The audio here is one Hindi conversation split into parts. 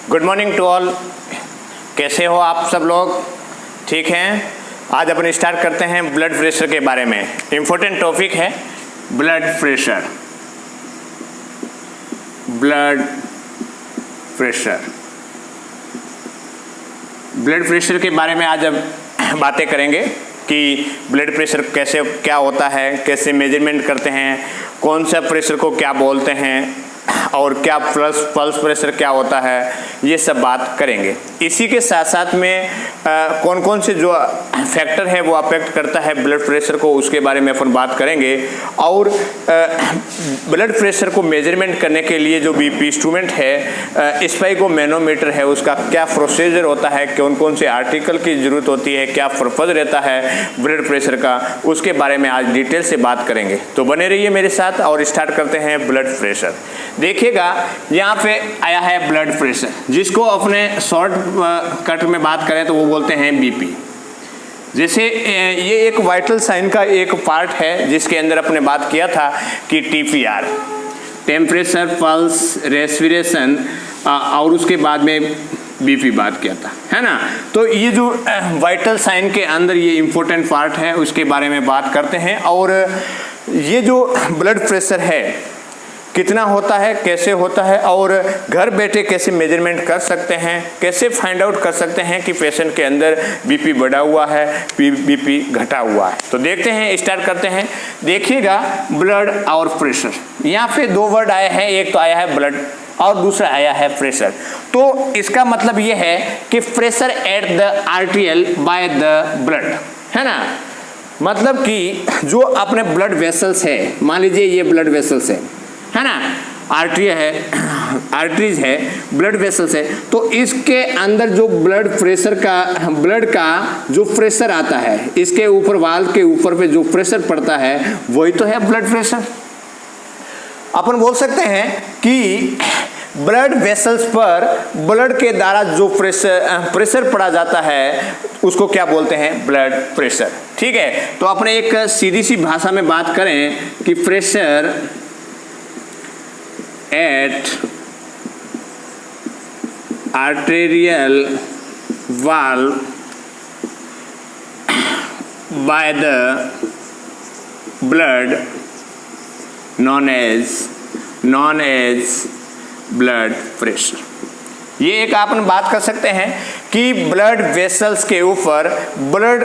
Good morning to all. कैसे हो आप सब लोग? ठीक हैं। आज अपन स्टार्ट करते हैं ब्लड प्रेशर के बारे में। इम्पोर्टेंट टॉपिक है blood pressure. Blood pressure blood pressure के बारे में आज अब बातें करेंगे कि ब्लड प्रेशर कैसे क्या होता है, कैसे मेजरमेंट करते हैं, कौन सा प्रेशर को क्या बोलते हैं और क्या पल्स प्रेशर क्या होता है, ये सब बात करेंगे। इसी के साथ साथ में कौन कौन से जो फैक्टर है वो अफेक्ट करता है ब्लड प्रेशर को, उसके बारे में अपन बात करेंगे। और ब्लड प्रेशर को मेजरमेंट करने के लिए जो बीपी इंस्ट्रूमेंट है, स्पाइगोमेनोमीटर है, उसका क्या प्रोसीजर होता है, कौन कौन से आर्टिकल की ज़रूरत होती है, क्या पर्पज़ रहता है ब्लड प्रेशर का, उसके बारे में आज डिटेल से बात करेंगे। तो बने रहिए मेरे साथ और स्टार्ट करते हैं ब्लड प्रेशर। देखिएगा यहाँ पे आया है ब्लड प्रेशर, जिसको अपने शॉर्ट कट में बात करें तो वो बोलते हैं बीपी। जैसे ये एक वाइटल साइन का एक पार्ट है जिसके अंदर अपने बात किया था कि टीपीआर, टेम्परेचर, पल्स, रेस्पिरेशन, और उसके बाद में बीपी बात किया था, है ना। तो ये जो वाइटल साइन के अंदर ये इम्पोर्टेंट पार्ट है, उसके बारे में बात करते हैं। और ये जो ब्लड प्रेशर है कितना होता है, कैसे होता है, और घर बैठे कैसे मेजरमेंट कर सकते हैं, कैसे फाइंड आउट कर सकते हैं कि पेशेंट के अंदर बीपी बढ़ा हुआ है, बीपी घटा हुआ है। तो देखते हैं, स्टार्ट करते हैं। देखिएगा ब्लड और प्रेशर, यहाँ पे दो वर्ड आए हैं, एक तो आया है ब्लड और दूसरा आया है प्रेशर। तो इसका मतलब ये है कि pressure at the arterial by the blood, है ना। मतलब कि जो अपने ब्लड वेसल्स है, मान लीजिए ये ब्लड वेसल्स है ना, आर्टरीज है, ब्लड वेसल्स है, तो इसके अंदर जो ब्लड का जो प्रेशर आता है, इसके ऊपर वाल के ऊपर पे जो प्रेशर पड़ता है वही तो है ब्लड प्रेशर। अपन बोल सकते हैं कि ब्लड वेसल्स पर ब्लड के द्वारा जो प्रेशर पड़ा जाता है उसको क्या बोलते हैं? Blood pressure. ठीक है। तो अपने एक सीधी सी भाषा में बात करें कि pressure at arterial valve by the blood known as blood pressure। ये एक अपन बात कर सकते हैं कि ब्लड वेसल्स के ऊपर ब्लड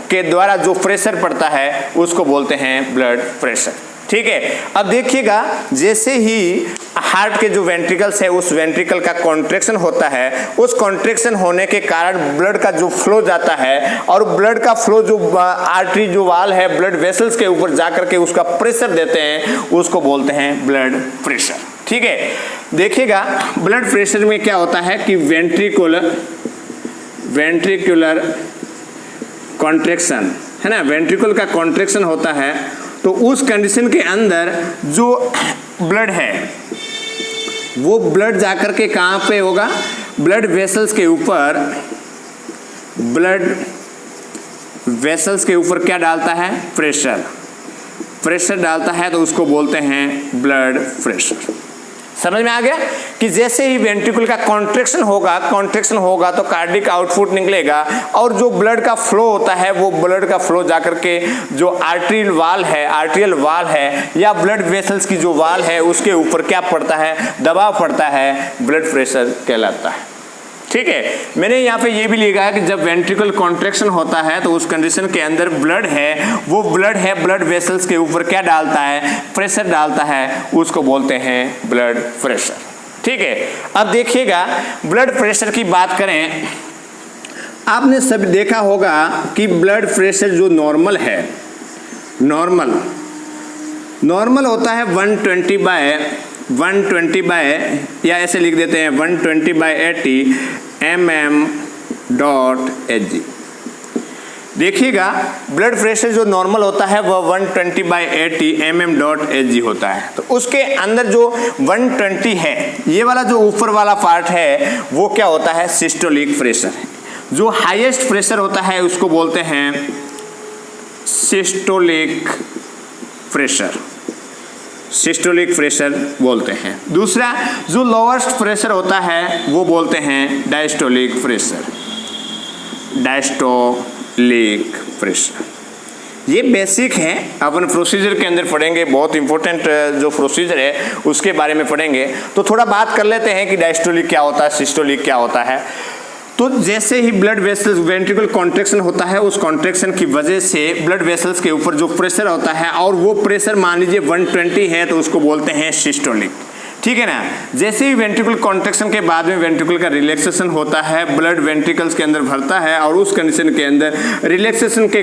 के द्वारा जो प्रेशर पड़ता है उसको बोलते हैं ब्लड प्रेशर। ठीक है। अब देखिएगा, जैसे ही हार्ट के जो वेंट्रिकल्स है उस वेंट्रिकल का कॉन्ट्रैक्शन होता है, उस कॉन्ट्रैक्शन होने के कारण ब्लड का जो फ्लो जाता है और ब्लड का फ्लो जो आर्टरी जो वाल है ब्लड वेसल्स के ऊपर जाकर के उसका प्रेशर देते हैं, उसको बोलते हैं ब्लड प्रेशर। ठीक है। देखिएगा ब्लड प्रेशर में क्या होता है कि वेंट्रिकुलर कॉन्ट्रैक्शन, है ना, वेंट्रिकल का कॉन्ट्रैक्शन होता है। तो उस कंडीशन के अंदर जो ब्लड है वो ब्लड जाकर के कहाँ पे होगा? ब्लड वेसल्स के ऊपर, ब्लड वेसल्स के ऊपर क्या डालता है? प्रेशर डालता है, तो उसको बोलते हैं ब्लड प्रेशर। समझ में आ गया कि जैसे ही वेंट्रिकल का कॉन्ट्रैक्शन होगा तो कार्डिक आउटपुट निकलेगा और जो ब्लड का फ्लो होता है वो ब्लड का फ्लो जाकर के जो आर्टरियल वाल है या ब्लड वेसल्स की जो वाल है उसके ऊपर क्या पड़ता है? दबाव पड़ता है, ब्लड प्रेशर कहलाता है। ठीक है। मैंने यहाँ पे ये भी लिखा है कि जब वेंट्रिकल कॉन्ट्रैक्शन होता है तो उस कंडीशन के अंदर ब्लड है, वो ब्लड वेसल्स के ऊपर क्या डालता है? प्रेशर डालता है, उसको बोलते हैं ब्लड प्रेशर। ठीक है। अब देखिएगा ब्लड प्रेशर की बात करें, आपने सब देखा होगा कि ब्लड प्रेशर जो नॉर्मल है, नॉर्मल होता है 120 बाय या ऐसे लिख देते हैं 120/80 mm/Hg। देखिएगा ब्लड प्रेशर जो नॉर्मल होता है वह 120/80 mm/Hg होता है। तो उसके अंदर जो 120 है, ये वाला जो ऊपर वाला पार्ट है वो क्या होता है? Systolic pressure. जो हाईएस्ट प्रेशर होता है उसको बोलते हैं सिस्टोलिक प्रेशर। सिस्टोलिक प्रेशर बोलते हैं। दूसरा जो लोवेस्ट प्रेशर होता है वो बोलते हैं डायस्टोलिक प्रेशर, डायस्टोलिक प्रेशर। ये बेसिक है, अपन प्रोसीजर के अंदर पढ़ेंगे, बहुत इंपॉर्टेंट जो प्रोसीजर है उसके बारे में पढ़ेंगे। तो थोड़ा बात कर लेते हैं कि डायस्टोलिक क्या होता है, सिस्टोलिक क्या होता है। तो जैसे ही ब्लड वेसल्स वेंट्रिकल कॉन्ट्रैक्शन होता है, उस कॉन्ट्रैक्शन की वजह से ब्लड वेसल्स के ऊपर जो प्रेशर होता है, और वो प्रेशर मान लीजिए 120 है, तो उसको बोलते हैं सिस्टोलिक, ठीक है ना। जैसे ही वेंट्रिकल कॉन्ट्रैक्शन के बाद में वेंट्रिकल का रिलैक्सेशन होता है, ब्लड वेंट्रिकल्स के अंदर भरता है, और उस कंडीशन के अंदर रिलैक्सेशन के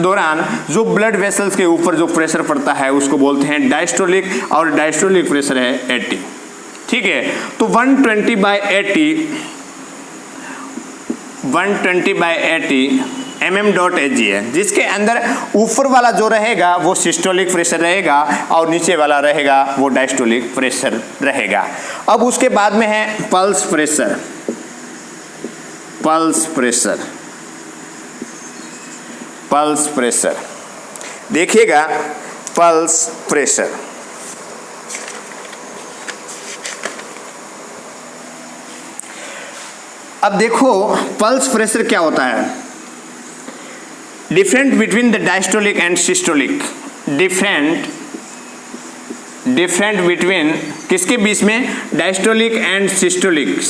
दौरान जो ब्लड वेसल्स के ऊपर जो प्रेशर पड़ता है उसको बोलते हैं डायस्टोलिक, और डायस्टोलिक प्रेशर है 80, ठीक है। तो 120/80 mm.Hg है, जिसके अंदर ऊपर वाला जो रहेगा वो सिस्टोलिक प्रेशर रहेगा और नीचे वाला रहेगा वो डायस्टोलिक प्रेशर रहेगा। अब उसके बाद में है pulse pressure, pulse pressure, pulse pressure. देखिएगा पल्स प्रेशर, अब देखो पल्स प्रेशर क्या होता है। Different between the diastolic and systolic, different between किसके बीच में, diastolic and systolic.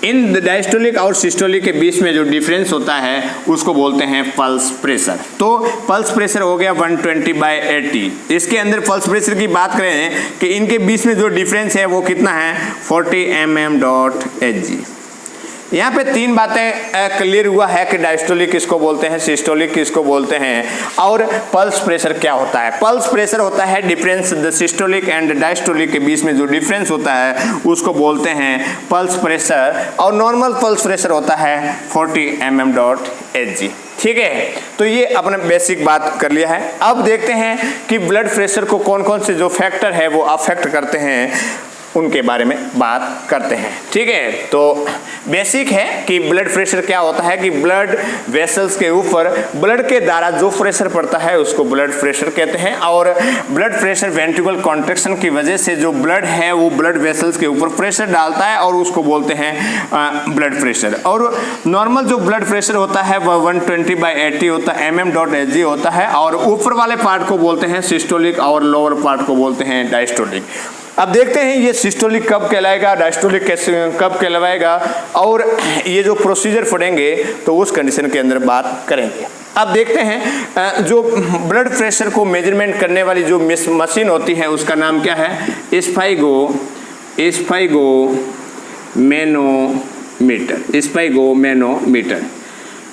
In the diastolic और सिस्टोलिक के बीच में जो डिफरेंस होता है उसको बोलते हैं पल्स प्रेशर। तो पल्स प्रेशर हो गया 120/80। इसके अंदर पल्स प्रेशर की बात करें कि इनके बीच में जो डिफरेंस है वो कितना है, 40 mm.Hg। यहाँ पे तीन बातें क्लियर हुआ है कि डायस्टोलिक किसको बोलते हैं, सिस्टोलिक किसको बोलते हैं, और पल्स प्रेशर क्या होता है। पल्स प्रेशर होता है difference the systolic and diastolic के बीच में जो डिफरेंस होता है उसको बोलते हैं पल्स प्रेशर, और नॉर्मल पल्स प्रेशर होता है 40 mm.Hg, ठीक है। तो ये अपने बेसिक बात कर लिया है। अब देखते हैं कि ब्लड प्रेशर को कौन कौन से जो फैक्टर है वो अफेक्ट करते हैं, उनके बारे में बात करते हैं, ठीक है। तो बेसिक है कि ब्लड प्रेशर क्या होता है कि ब्लड वेसल्स के ऊपर ब्लड के द्वारा जो प्रेशर पड़ता है उसको ब्लड प्रेशर कहते हैं, और ब्लड प्रेशर वेंट्रिकल कॉन्ट्रैक्शन की वजह से जो ब्लड है वो ब्लड वेसल्स के ऊपर प्रेशर डालता है और उसको बोलते हैं ब्लड प्रेशर। और नॉर्मल जो ब्लड प्रेशर होता है वह 120/80 होता है, mm.Hg होता है, और ऊपर वाले पार्ट को बोलते हैं सिस्टोलिक और लोअर पार्ट को बोलते हैं डायस्टोलिक। अब देखते हैं ये सिस्टोलिक कब कहलाएगा, डायस्टोलिक कैसे कब कहलाएगा, और ये जो प्रोसीजर पढ़ेंगे तो उस कंडीशन के अंदर बात करेंगे। अब देखते हैं जो ब्लड प्रेशर को मेजरमेंट करने वाली जो मशीन होती है उसका नाम क्या है, स्पाइगोमेनोमीटर।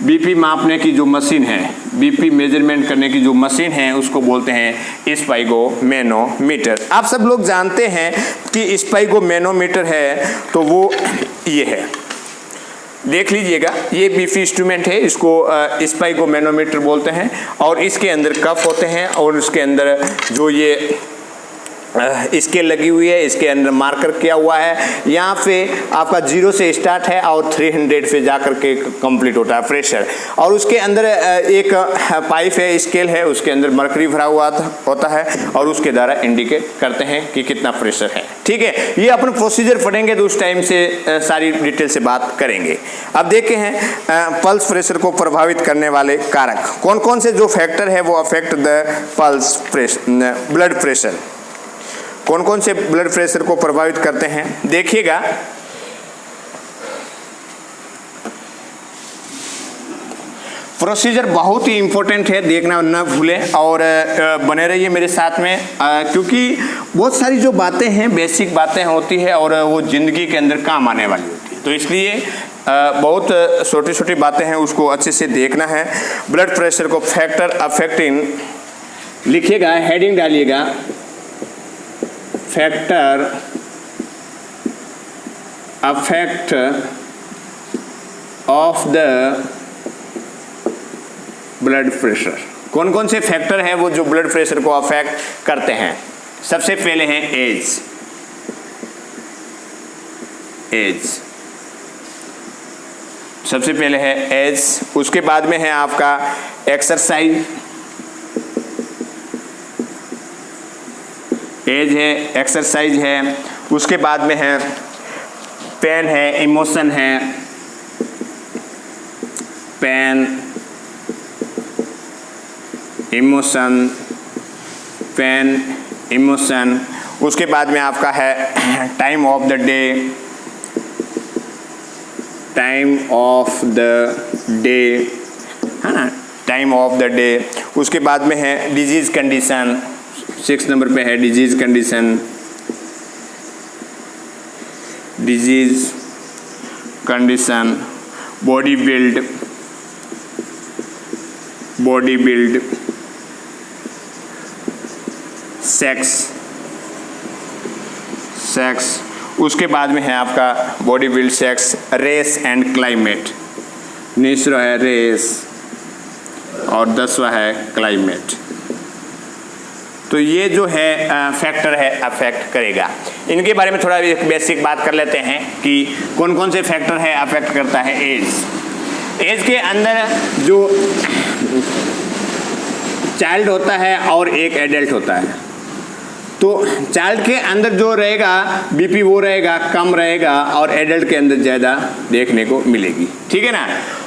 बीपी मापने की जो मशीन है, बीपी मेजरमेंट करने की जो मशीन है उसको बोलते हैं स्पाइगोमेनोमीटर। आप सब लोग जानते हैं कि स्पाइगोमेनोमीटर है तो वो ये है, देख लीजिएगा, ये बीपी इंस्ट्रूमेंट है, इसको स्पाइगोमेनोमीटर बोलते हैं, और इसके अंदर कप होते हैं और उसके अंदर जो ये स्केल लगी हुई है, इसके अंदर मार्कर किया हुआ है। यहाँ पे आपका 0 से स्टार्ट है और 300 पे जाकर के कंप्लीट होता है प्रेशर, और उसके अंदर एक पाइप है, स्केल है, उसके अंदर मर्करी भरा हुआ होता है और उसके द्वारा इंडिकेट करते हैं कि कितना प्रेशर है, ठीक है। ये अपन प्रोसीजर पढ़ेंगे तो उस टाइम से सारी डिटेल से बात करेंगे। अब देखते हैं पल्स प्रेशर को प्रभावित करने वाले कारक कौन कौन से जो फैक्टर है वो affect the pulse pressure, blood pressure, कौन कौन से ब्लड प्रेशर को प्रभावित करते हैं। देखिएगा प्रोसीजर बहुत ही इंपॉर्टेंट है, देखना न भूलें और बने रहिए मेरे साथ में, क्योंकि बहुत सारी जो बातें हैं बेसिक बातें होती है और वो ज़िंदगी के अंदर काम आने वाली होती है, तो इसलिए बहुत छोटी छोटी बातें हैं उसको अच्छे से देखना है। ब्लड प्रेशर को फैक्टर अफेक्टिंग लिखिएगा, हेडिंग डालिएगा, factor affect of the blood pressure. कौन कौन से फैक्टर हैं वो जो ब्लड प्रेशर को अफेक्ट करते हैं। सबसे पहले हैं एज, सबसे पहले है एज, उसके बाद में है आपका एक्सरसाइज, एज है, एक्सरसाइज है, उसके बाद में है पेन है, इमोशन है, पेन, इमोशन, पेन, इमोशन। उसके बाद में आपका है time of the day, time of the day, है ना, टाइम ऑफ द डे। उसके बाद में है डिजीज कंडीशन, 6 नंबर पे है disease condition, disease condition, body build, body build, sex, sex. उसके बाद में है आपका body build, sex, race and climate, 19वां है रेस और 10वां है क्लाइमेट। तो ये जो है फैक्टर है अफेक्ट करेगा। इनके बारे में थोड़ा एक बेसिक बात कर लेते हैं कि कौन कौन से फैक्टर है अफेक्ट करता है। एज के अंदर जो चाइल्ड होता है और एक एडल्ट होता है, तो चाइल्ड के अंदर जो रहेगा बीपी वो रहेगा कम रहेगा और एडल्ट के अंदर ज़्यादा देखने को मिलेगी, ठीक है ना।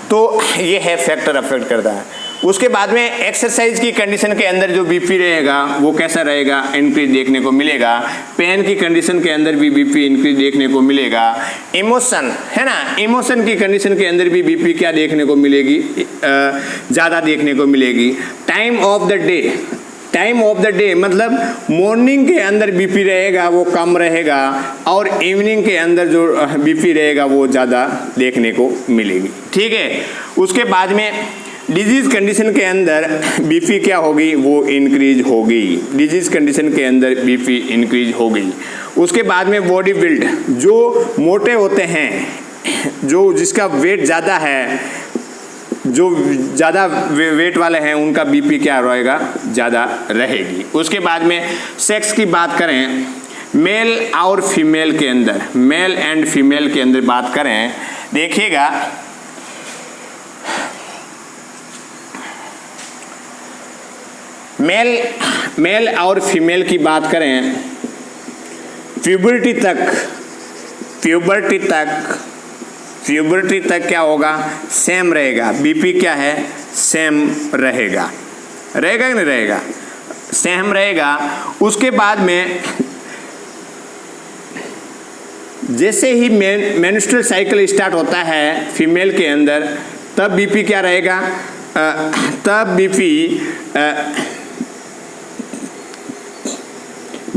तो ये है फैक्टर अफेक्ट करता है। उसके बाद में एक्सरसाइज की कंडीशन के अंदर जो बीपी रहेगा वो कैसा रहेगा, इंक्रीज देखने को मिलेगा। पेन की कंडीशन के अंदर भी बीपी इंक्रीज देखने को मिलेगा। इमोशन है ना, इमोशन की कंडीशन के अंदर भी बीपी क्या देखने को मिलेगी, ज़्यादा देखने को मिलेगी। Time of the day, time of the day मतलब मॉर्निंग के अंदर बीपी रहेगा वो कम रहेगा और इवनिंग के अंदर जो बीपी रहेगा वो ज़्यादा देखने को मिलेगी, ठीक है। उसके बाद में डिजीज कंडीशन के अंदर बीपी क्या होगी, वो इंक्रीज होगी। डिजीज कंडीशन के अंदर बीपी इंक्रीज होगी। उसके बाद में बॉडी बिल्ड, जो मोटे होते हैं, जो जिसका वेट ज़्यादा है, जो ज़्यादा वेट वाले हैं उनका बीपी क्या रहेगा, ज़्यादा रहेगी। उसके बाद में सेक्स की बात करें, मेल और फीमेल के अंदर, मेल एंड फीमेल के अंदर बात करें, देखिएगा मेल और फीमेल की बात करें, प्यूबर्टी तक क्या होगा, सेम रहेगा। बीपी क्या है, सेम रहेगा, रहेगा कि नहीं रहेगा, सेम रहेगा। उसके बाद में जैसे ही मेंस्ट्रुअल साइकिल स्टार्ट होता है फीमेल के अंदर, तब बीपी क्या रहेगा, तब बीपी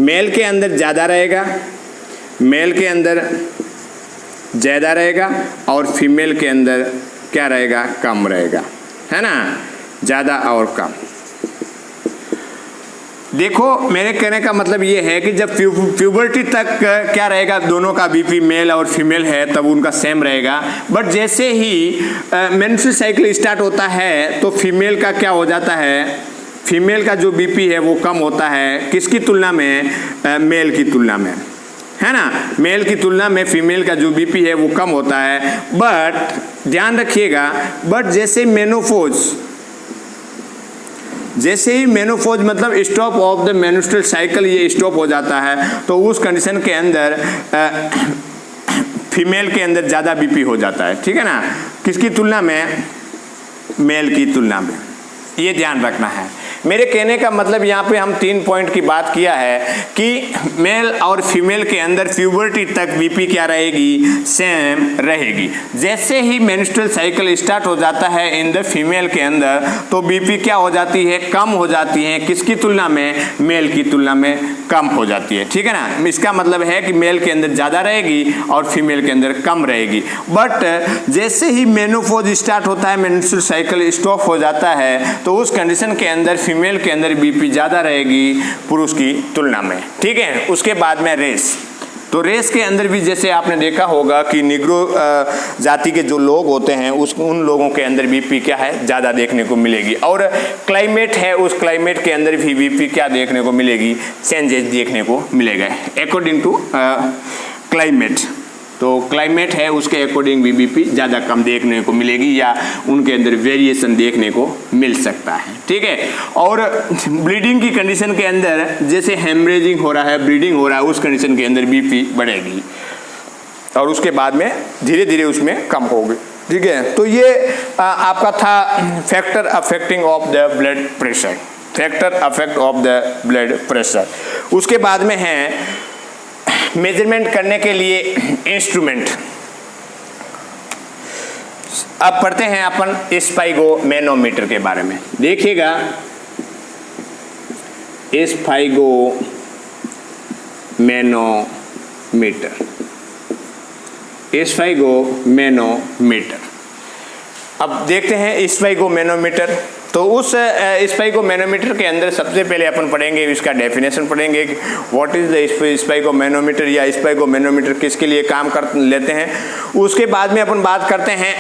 मेल के अंदर ज़्यादा रहेगा, मेल के अंदर ज़्यादा रहेगा और फीमेल के अंदर क्या रहेगा, कम रहेगा, है ना, ज़्यादा और कम। देखो मेरे कहने का मतलब ये है कि जब प्यूबर्टी तक क्या रहेगा, दोनों का बीपी मेल और फीमेल है तब उनका सेम रहेगा। बट जैसे ही मेंस्ट्रुअल साइकिल स्टार्ट होता है तो फीमेल का क्या हो जाता है, फीमेल का जो बीपी है वो कम होता है, किसकी तुलना में, मेल की तुलना में, है ना। मेल की तुलना में फीमेल का जो बीपी है वो कम होता है। बट ध्यान रखिएगा, बट जैसे ही मेनोपॉज मतलब stop of the menstrual cycle, ये स्टॉप हो जाता है तो उस कंडीशन के अंदर फीमेल के अंदर ज़्यादा बीपी हो जाता है, ठीक है ना, किसकी तुलना में, मेल की तुलना में। ये ध्यान रखना है। मेरे कहने का मतलब यहाँ पे हम 3 पॉइंट की बात किया है कि मेल और फीमेल के अंदर प्यूबर्टी तक बीपी क्या रहेगी, सेम रहेगी। जैसे ही मेंस्ट्रुअल साइकिल स्टार्ट हो जाता है इन द फीमेल के अंदर तो बीपी क्या हो जाती है, कम हो जाती है, किसकी तुलना में, मेल की तुलना में कम हो जाती है, ठीक है ना। इसका मतलब है कि मेल के अंदर ज़्यादा रहेगी और फीमेल के अंदर कम रहेगी। बट जैसे ही मेनोपॉज स्टार्ट होता है, मेंस्ट्रुअल साइकिल स्टॉप हो जाता है तो उस कंडीशन के अंदर फीमेल के अंदर बीपी ज़्यादा रहेगी पुरुष की तुलना में, ठीक है। उसके बाद में रेस, तो रेस के अंदर भी जैसे आपने देखा होगा कि निग्रो जाति के जो लोग होते हैं उन लोगों के अंदर बीपी क्या है, ज़्यादा देखने को मिलेगी। और क्लाइमेट है, उस क्लाइमेट के अंदर भी बीपी क्या देखने को मिलेगी, चेंजेस देखने को मिलेगा अकॉर्डिंग टू क्लाइमेट। तो क्लाइमेट है उसके अकॉर्डिंग भी बीपी ज़्यादा कम देखने को मिलेगी या उनके अंदर वेरिएशन देखने को मिल सकता है, ठीक है। और ब्लीडिंग की कंडीशन के अंदर जैसे हेमरेजिंग हो रहा है, ब्लीडिंग हो रहा है, उस कंडीशन के अंदर बीपी बढ़ेगी और उसके बाद में धीरे धीरे उसमें कम होगी, ठीक है। तो ये आपका था factor affecting of the blood pressure, factor affect of the blood pressure. उसके बाद में है मेजरमेंट करने के लिए इंस्ट्रूमेंट। अब पढ़ते हैं अपन स्पाइगोमेनोमीटर के बारे में। देखिएगा स्पाइगोमेनोमीटर। अब देखते हैं स्पाइगोमेनोमीटर। तो उस स्पाइगोमेनोमीटर के अंदर सबसे पहले अपन पढ़ेंगे, इसका डेफिनेशन पढ़ेंगे, व्हाट इज द स्पाइगोमेनोमीटर या स्पाइगोमेनोमीटर किसके लिए काम कर लेते हैं। उसके बाद में अपन बात करते हैं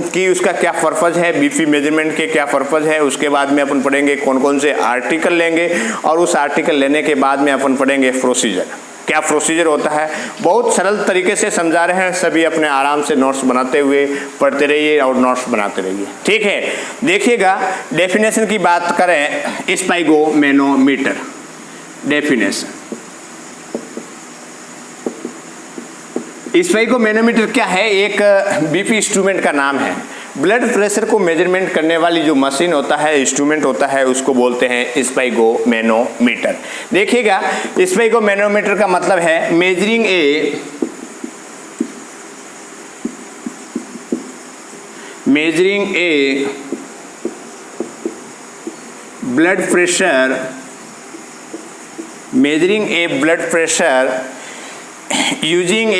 कि उसका क्या पर्पज है, बीपी मेजरमेंट के क्या पर्पज है। उसके बाद में अपन पढ़ेंगे कौन कौन से आर्टिकल लेंगे और उस आर्टिकल लेने के बाद में अपन पढ़ेंगे प्रोसीजर, क्या प्रोसीजर होता है। बहुत सरल तरीके से समझा रहे हैं, सभी अपने आराम से नोट्स बनाते हुए पढ़ते रहिए और नोट्स बनाते रहिए, ठीक है। देखिएगा डेफिनेशन की बात करें स्पाइगोमेनोमीटर, डेफिनेशन। स्पाइगोमेनोमीटर क्या है? एक बीपी इंस्ट्रूमेंट का नाम है। ब्लड प्रेशर को मेजरमेंट करने वाली जो मशीन होता है, इंस्ट्रूमेंट होता है, उसको बोलते हैं स्पाइगोमेनोमीटर। देखिएगा स्पाइगोमेनोमीटर का मतलब है measuring a blood pressure, measuring a blood pressure using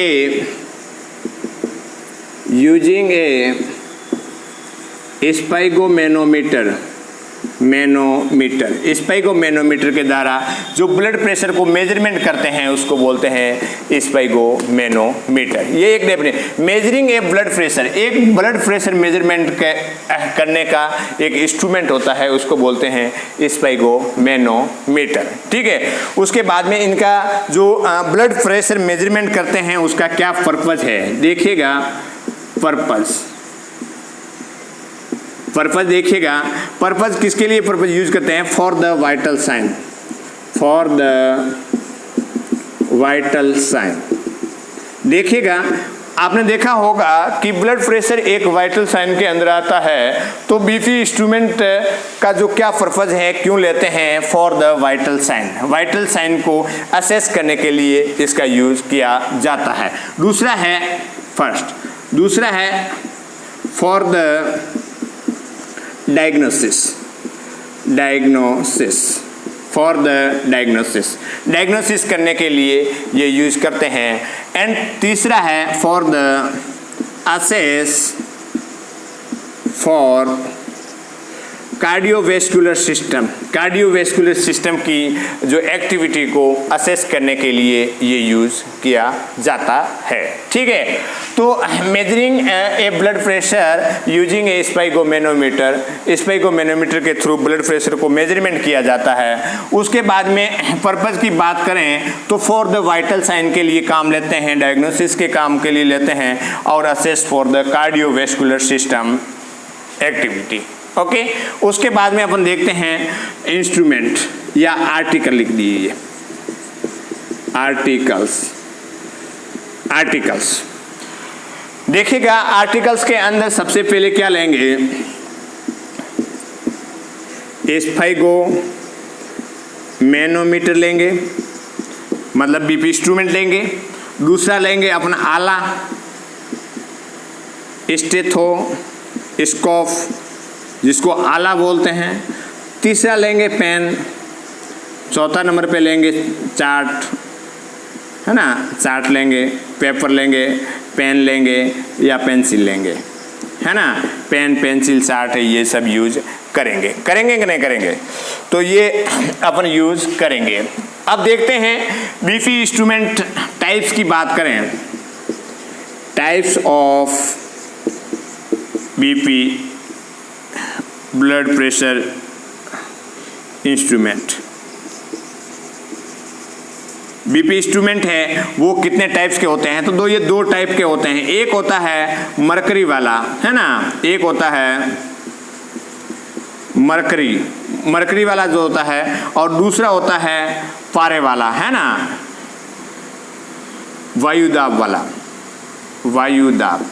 a स्पाइगोमेनोमीटर, स्पाइगोमेनोमीटर के द्वारा जो ब्लड प्रेशर को मेजरमेंट करते हैं उसको बोलते हैं स्पाइगोमेनोमीटर। ये एक definition, measuring a blood pressure, एक ब्लड प्रेशर मेजरमेंट करने का एक इंस्ट्रूमेंट होता है, उसको बोलते हैं स्पाइगोमेनोमीटर, ठीक है। उसके बाद में इनका जो ब्लड प्रेशर मेजरमेंट करते हैं उसका क्या पर्पज है, देखिएगा पर्पज देखिएगा, पर्पज किसके लिए पर्पज यूज करते हैं? For the vital sign, for the vital sign. देखिएगा आपने देखा होगा कि ब्लड प्रेशर एक वाइटल साइन के अंदर आता है, तो बीपी इंस्ट्रूमेंट का जो क्या पर्पज है, क्यों लेते हैं? For the vital sign, vital sign को असेस करने के लिए इसका यूज किया जाता है। दूसरा है for the for the diagnosis करने के लिए ये यूज करते हैं। एंड तीसरा है for the assess for cardiovascular system की जो एक्टिविटी को असेस करने के लिए ये यूज किया जाता है, ठीक है। तो measuring a blood pressure using a sphygmomanometer के थ्रू ब्लड प्रेशर को मेजरमेंट किया जाता है। उसके बाद में पर्पज की बात करें तो फॉर द वाइटल साइन के लिए काम लेते हैं, डायग्नोसिस के काम के लिए लेते हैं, और assess for the cardiovascular system activity, okay. उसके बाद में अपन देखते हैं इंस्ट्रूमेंट या आर्टिकल, लिख दीजिए आर्टिकल्स। देखिएगा आर्टिकल्स के अंदर सबसे पहले क्या लेंगे? स्पाइगोमेनोमीटर लेंगे, मतलब बीपी इंस्ट्रूमेंट लेंगे। दूसरा लेंगे अपना आला, स्टेथोस्कोप जिसको आला बोलते हैं। तीसरा लेंगे पेन। चौथा नंबर पे लेंगे चार्ट, है ना, चार्ट लेंगे, पेपर लेंगे, पेन लेंगे या पेंसिल लेंगे, है ना। पेन, पेंसिल, चार्ट है, ये सब यूज करेंगे कि नहीं करेंगे? तो ये अपन यूज करेंगे। अब देखते हैं बीपी इंस्ट्रूमेंट टाइप्स की बात करें, types of BP blood pressure instrument. BP instrument है वो कितने टाइप्स के होते हैं, तो ये दो टाइप के होते हैं। एक होता है मरकरी वाला, है ना, एक होता है मरकरी वाला जो होता है, और दूसरा होता है पारे वाला, है ना, वायुदाब वाला, वायुदाब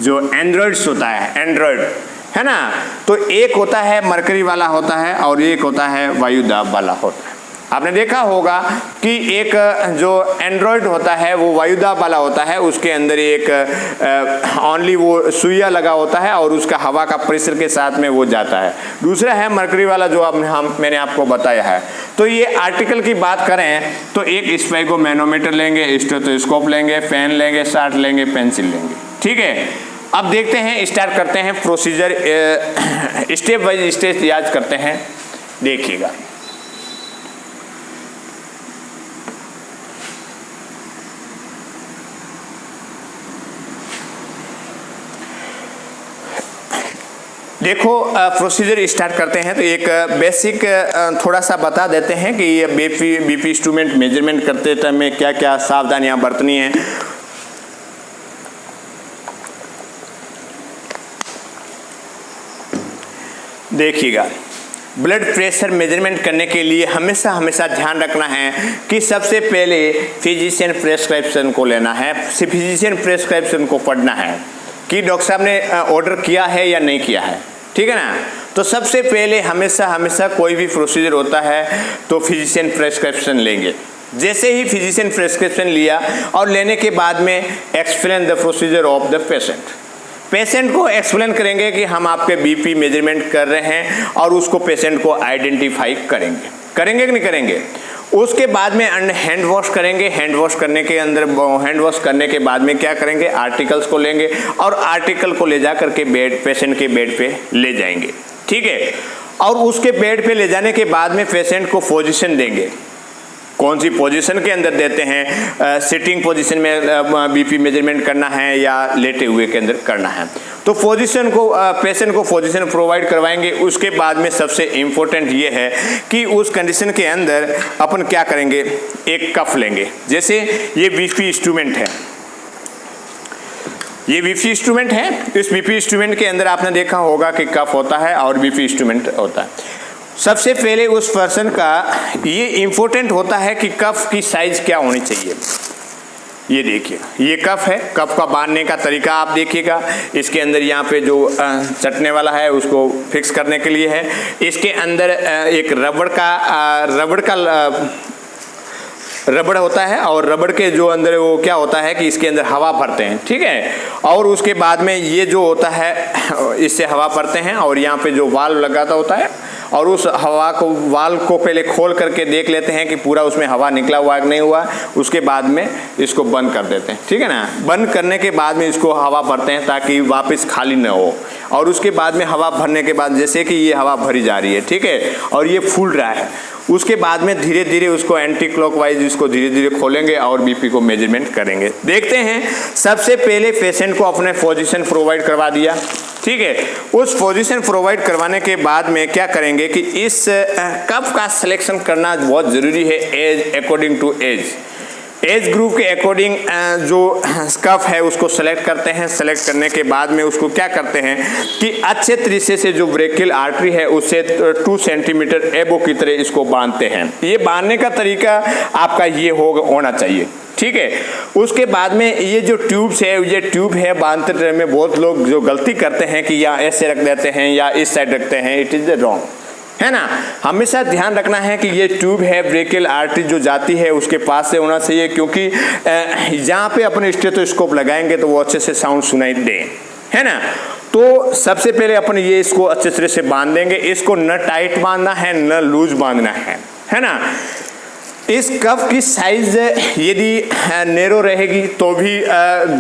जो एंड्रॉइड्स होता है, एंड्रॉइड, है ना। तो एक होता है मरकरी वाला होता है और एक होता है वायुदाब वाला होता है। आपने देखा होगा कि एक जो एंड्रॉइड होता है वो वायुदाब वाला होता है, उसके अंदर एक ओनली वो सुइया लगा होता है और उसका हवा का प्रेशर के साथ में वो जाता है। दूसरा है मरकरी वाला जो मैंने आपको बताया है। तो ये आर्टिकल की बात करें तो एक स्फेगोमैनोमीटर लेंगे, स्टेथोस्कोप लेंगे, पेन लेंगे, शार्ट लेंगे, पेंसिल लेंगे, ठीक है। अब देखते हैं, स्टार्ट करते हैं प्रोसीजर, स्टेप बाय स्टेप याद करते हैं, देखिएगा। देखो प्रोसीजर स्टार्ट करते हैं तो एक बेसिक थोड़ा सा बता देते हैं कि ये बीपी इंस्ट्रूमेंट मेजरमेंट करते टाइम में क्या क्या सावधानियां बरतनी है। देखिएगा, ब्लड प्रेशर मेजरमेंट करने के लिए हमेशा ध्यान रखना है कि सबसे पहले फिजिशियन प्रेस्क्रिप्शन को लेना है, फिजिशियन प्रेस्क्रिप्शन को पढ़ना है कि डॉक्टर साहब ने ऑर्डर किया है या नहीं किया है, ठीक है ना। तो सबसे पहले हमेशा कोई भी प्रोसीजर होता है तो फिजिशियन प्रेस्क्रिप्शन लेंगे। जैसे ही फिजिशियन प्रेस्क्रिप्शन लिया और लेने के बाद में explain the procedure of the patient को एक्सप्लेन करेंगे कि हम आपके बीपी मेजरमेंट कर रहे हैं और उसको पेशेंट को आइडेंटिफाई करेंगे कि नहीं करेंगे। उसके बाद में हैंड वॉश करेंगे। हैंड वॉश करने के बाद में क्या करेंगे, आर्टिकल्स को लेंगे और आर्टिकल को ले जा करके पेशेंट के बेड पे ले जाएंगे, ठीक है। और उसके बेड पे ले जाने के बाद में पेशेंट को पोजीशन देंगे। कौन सी पोजीशन के अंदर देते हैं, सिटिंग पोजीशन में बीपी मेजरमेंट करना है या लेटे हुए के अंदर करना है। तो पोजीशन को पेशेंट को पोजीशन प्रोवाइड करवाएंगे। उसके बाद में सबसे इम्पोर्टेंट ये है कि उस कंडीशन के अंदर अपन क्या करेंगे, एक कफ लेंगे। जैसे ये बीपी इंस्ट्रूमेंट है, ये बीपी इंस्ट्रूमेंट है। इस बीपी इंस्ट्रूमेंट के अंदर आपने देखा होगा कि कफ होता है और बीपी इंस्ट्रूमेंट होता है। सबसे पहले उस पर्सन का ये इम्पोर्टेंट होता है कि कफ की साइज क्या होनी चाहिए। ये देखिए, ये कफ है, कफ का बांधने का तरीका आप देखिएगा। इसके अंदर यहाँ पे जो चटने वाला है उसको फिक्स करने के लिए है। इसके अंदर एक रबड़ होता है और रबड़ के जो अंदर वो क्या होता है कि इसके अंदर हवा भरते हैं, ठीक है। और उसके बाद में ये जो होता है इससे हवा भरते हैं और यहाँ पे जो वाल्व लगाता होता है और उस वाल्व को पहले खोल करके देख लेते हैं कि पूरा उसमें हवा निकला हुआ है कि नहीं हुआ। उसके बाद में इसको बंद कर देते हैं, ठीक है ना। बंद करने के बाद में इसको हवा भरते हैं ताकि वापस खाली न हो। और उसके बाद में हवा भरने के बाद जैसे कि ये हवा भरी जा रही है, ठीक है, और ये फूल रहा है, उसके बाद में धीरे धीरे उसको एंटी क्लॉकवाइज इसको धीरे धीरे खोलेंगे और बीपी को मेजरमेंट करेंगे। देखते हैं, सबसे पहले पेशेंट को अपने पोजीशन प्रोवाइड करवा दिया, ठीक है। उस पोजीशन प्रोवाइड करवाने के बाद में क्या करेंगे कि इस कफ का सिलेक्शन करना बहुत ज़रूरी है, as according to age group के अकॉर्डिंग जो कफ है उसको सेलेक्ट करते हैं। सेलेक्ट करने के बाद में उसको क्या करते हैं कि अच्छे तरीके से जो ब्रेकियल आर्टरी है उससे 2 सेंटीमीटर एबो की तरह इसको बांधते हैं। ये बांधने का तरीका आपका ये होना चाहिए, ठीक है। उसके बाद में ये जो ट्यूब है बांधते टाइम में बहुत लोग जो गलती करते हैं कि या ऐसे रख देते हैं या इस साइड रखते हैं, इट इज़ द रॉन्ग, है ना। हमेशा ध्यान रखना है कि ये ट्यूब है ब्रेकियल आर्टरी जो जाती है उसके पास से होना चाहिए, क्योंकि जहाँ पे अपने स्टेथोस्कोप लगाएंगे तो वो अच्छे से साउंड सुनाई दे, है ना। तो सबसे पहले अपन ये इसको अच्छे तरह से बांध देंगे। इसको न टाइट बांधना है न लूज बांधना है ना। इस कफ की साइज यदि नैरो रहेगी तो भी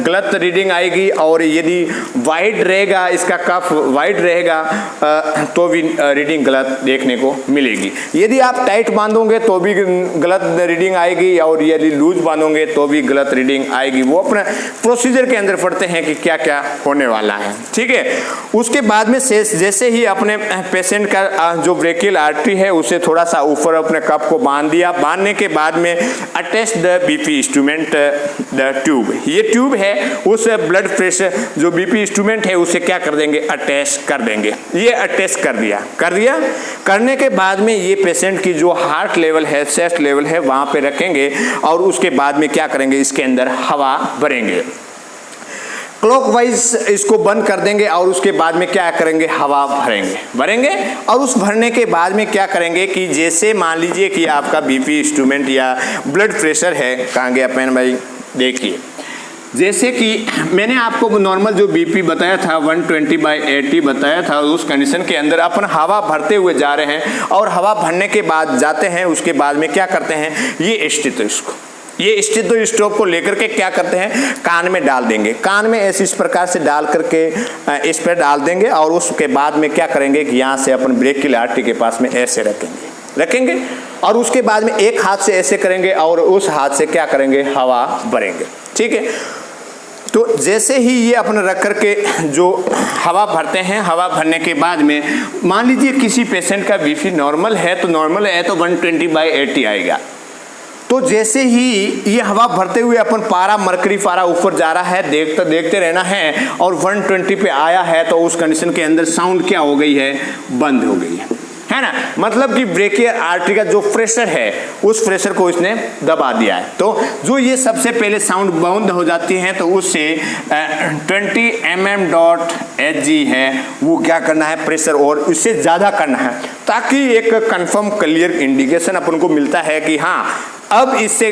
गलत रीडिंग आएगी, और यदि वाइड रहेगा, इसका कफ वाइड रहेगा तो भी रीडिंग गलत देखने को मिलेगी। यदि आप टाइट बांधोगे तो भी गलत रीडिंग आएगी, और यदि लूज बांधोगे तो भी गलत रीडिंग आएगी। वो अपने प्रोसीजर के अंदर पढ़ते हैं कि क्या क्या होने वाला है, ठीक है। उसके बाद में जैसे ही अपने पेशेंट का जो ब्रेकियल आर्टरी है उसे थोड़ा सा ऊपर अपने कफ को बांध दिया। बांधने के बाद में attach the BP instrument the tube, ये ट्यूब है उस ब्लड प्रेशर जो बीपी इंस्ट्रूमेंट है उसे क्या कर देंगे, अटैच कर देंगे। ये अटैच कर दिया करने के बाद में ये पेशेंट की जो हार्ट लेवल है, चेस्ट लेवल है, वहां पे रखेंगे और उसके बाद में क्या करेंगे, इसके अंदर हवा भरेंगे। क्लॉकवाइज इसको बंद कर देंगे और उसके बाद में क्या करेंगे, हवा भरेंगे और उस भरने के बाद में क्या करेंगे कि जैसे मान लीजिए कि आपका बीपी इंस्ट्रूमेंट या ब्लड प्रेशर है, कहाँ गया पेन भाई, देखिए जैसे कि मैंने आपको नॉर्मल जो बीपी बताया था 120/80 बताया था, उस कंडीशन के अंदर अपन हवा भरते हुए जा रहे हैं और हवा भरने के बाद जाते हैं, उसके बाद में क्या करते हैं, ये स्टेथोस्कोप को लेकर के क्या करते हैं, कान में डाल देंगे, कान में ऐसे इस प्रकार से डाल करके इस पर डाल देंगे और उसके बाद में क्या करेंगे कि यहाँ से अपन ब्रेकियल आर्टरी के पास में ऐसे रखेंगे और उसके बाद में एक हाथ से ऐसे करेंगे और उस हाथ से क्या करेंगे, हवा भरेंगे। ठीक है, तो जैसे ही ये अपने रख करके जो हवा भरते हैं, हवा भरने के बाद में मान लीजिए किसी पेशेंट का बीपी नॉर्मल है तो 120/80 आएगा। तो जैसे ही ये हवा भरते हुए अपन मरकरी पारा ऊपर जा रहा है, देखते रहना है और 120 पे आया है तो उस कंडीशन के अंदर साउंड क्या हो गई है, बंद हो गई है ना, मतलब कि ब्रेकियल आर्टरी का जो प्रेशर है उस प्रेशर को इसने दबा दिया है। तो जो ये सबसे पहले साउंड बंद हो जाती है तो उससे 20 mm.Hg है वो क्या करना है, प्रेशर और उससे ज़्यादा करना है, ताकि एक कंफर्म क्लियर इंडिकेशन अपन को मिलता है कि हाँ अब इससे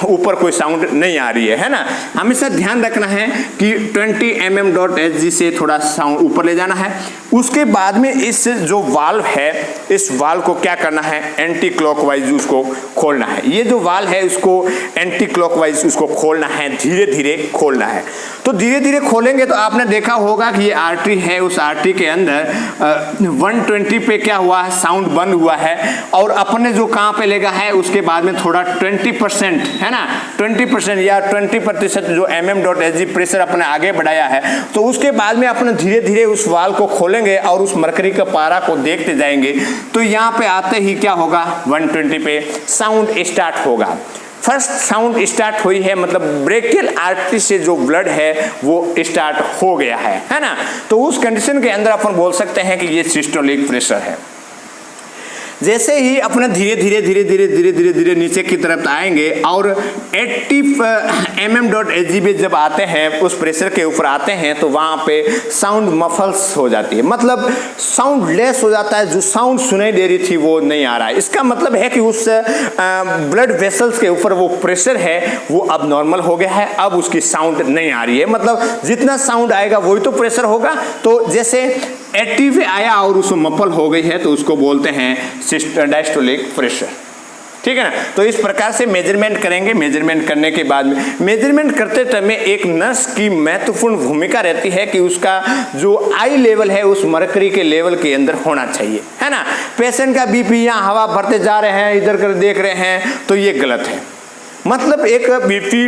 ऊपर कोई साउंड नहीं आ रही है ना। हमेशा ध्यान रखना है कि 20 mm.Hg से थोड़ा साउंड ऊपर ले जाना है। उसके बाद में इस जो वाल्व है, इस वाल्व को क्या करना है, एंटी क्लॉकवाइज उसको खोलना है। ये जो वाल्व है उसको एंटी क्लॉकवाइज उसको खोलना है, धीरे धीरे खोलना है। तो धीरे धीरे खोलेंगे तो आपने देखा होगा कि ये आर्टरी है, उस आर्टरी के अंदर 120 पे क्या हुआ है, साउंड बंद हुआ है और अपने जो कहाँ पे लेगा है उसके बाद में थोड़ा 20% है ना, 20% या 20% जो mm.Hg प्रेशर अपने आगे बढ़ाया है, तो उसके बाद में अपने धीरे धीरे उस वाल्व को खोलेंगे और उस मरकरी का पारा को देखते जाएंगे। तो यहाँ पे आते ही क्या होगा, 120 पे साउंड स्टार्ट होगा। फर्स्ट साउंड स्टार्ट हुई है, मतलब ब्रेकियल आर्टरी से जो ब्लड है वो स्टार्ट हो गया है ना। तो उस कंडीशन के अंदर अपन बोल सकते हैं कि ये सिस्टोलिक प्रेशर है। जैसे ही अपने धीरे धीरे नीचे की तरफ आएंगे और 80 mm.Hg पे जब आते हैं, उस प्रेशर के ऊपर आते हैं, तो वहाँ पे साउंड मफल्स हो जाती है, मतलब साउंड लेस हो जाता है, जो साउंड सुनाई दे रही थी वो नहीं आ रहा है। इसका मतलब है कि उस ब्लड वेसल्स के ऊपर वो प्रेशर है वो अब नॉर्मल हो गया है, अब उसकी साउंड नहीं आ रही है, मतलब जितना साउंड आएगा वही तो प्रेशर होगा। तो जैसे 80 पे आया और उसमें मफल हो गई है तो उसको बोलते हैं डायस्टोलिक प्रेशर। ठीक है ना। तो इस प्रकार से मेजरमेंट करेंगे। मेजरमेंट करने के बाद में मेजरमेंट करते समय एक नर्स की महत्वपूर्ण भूमिका रहती है कि उसका जो आई लेवल है उस मरकरी के लेवल के अंदर होना चाहिए, है ना। पेशेंट का बीपी यहाँ हवा भरते जा रहे हैं, इधर कर देख रहे हैं, तो ये गलत है। मतलब एक बीपी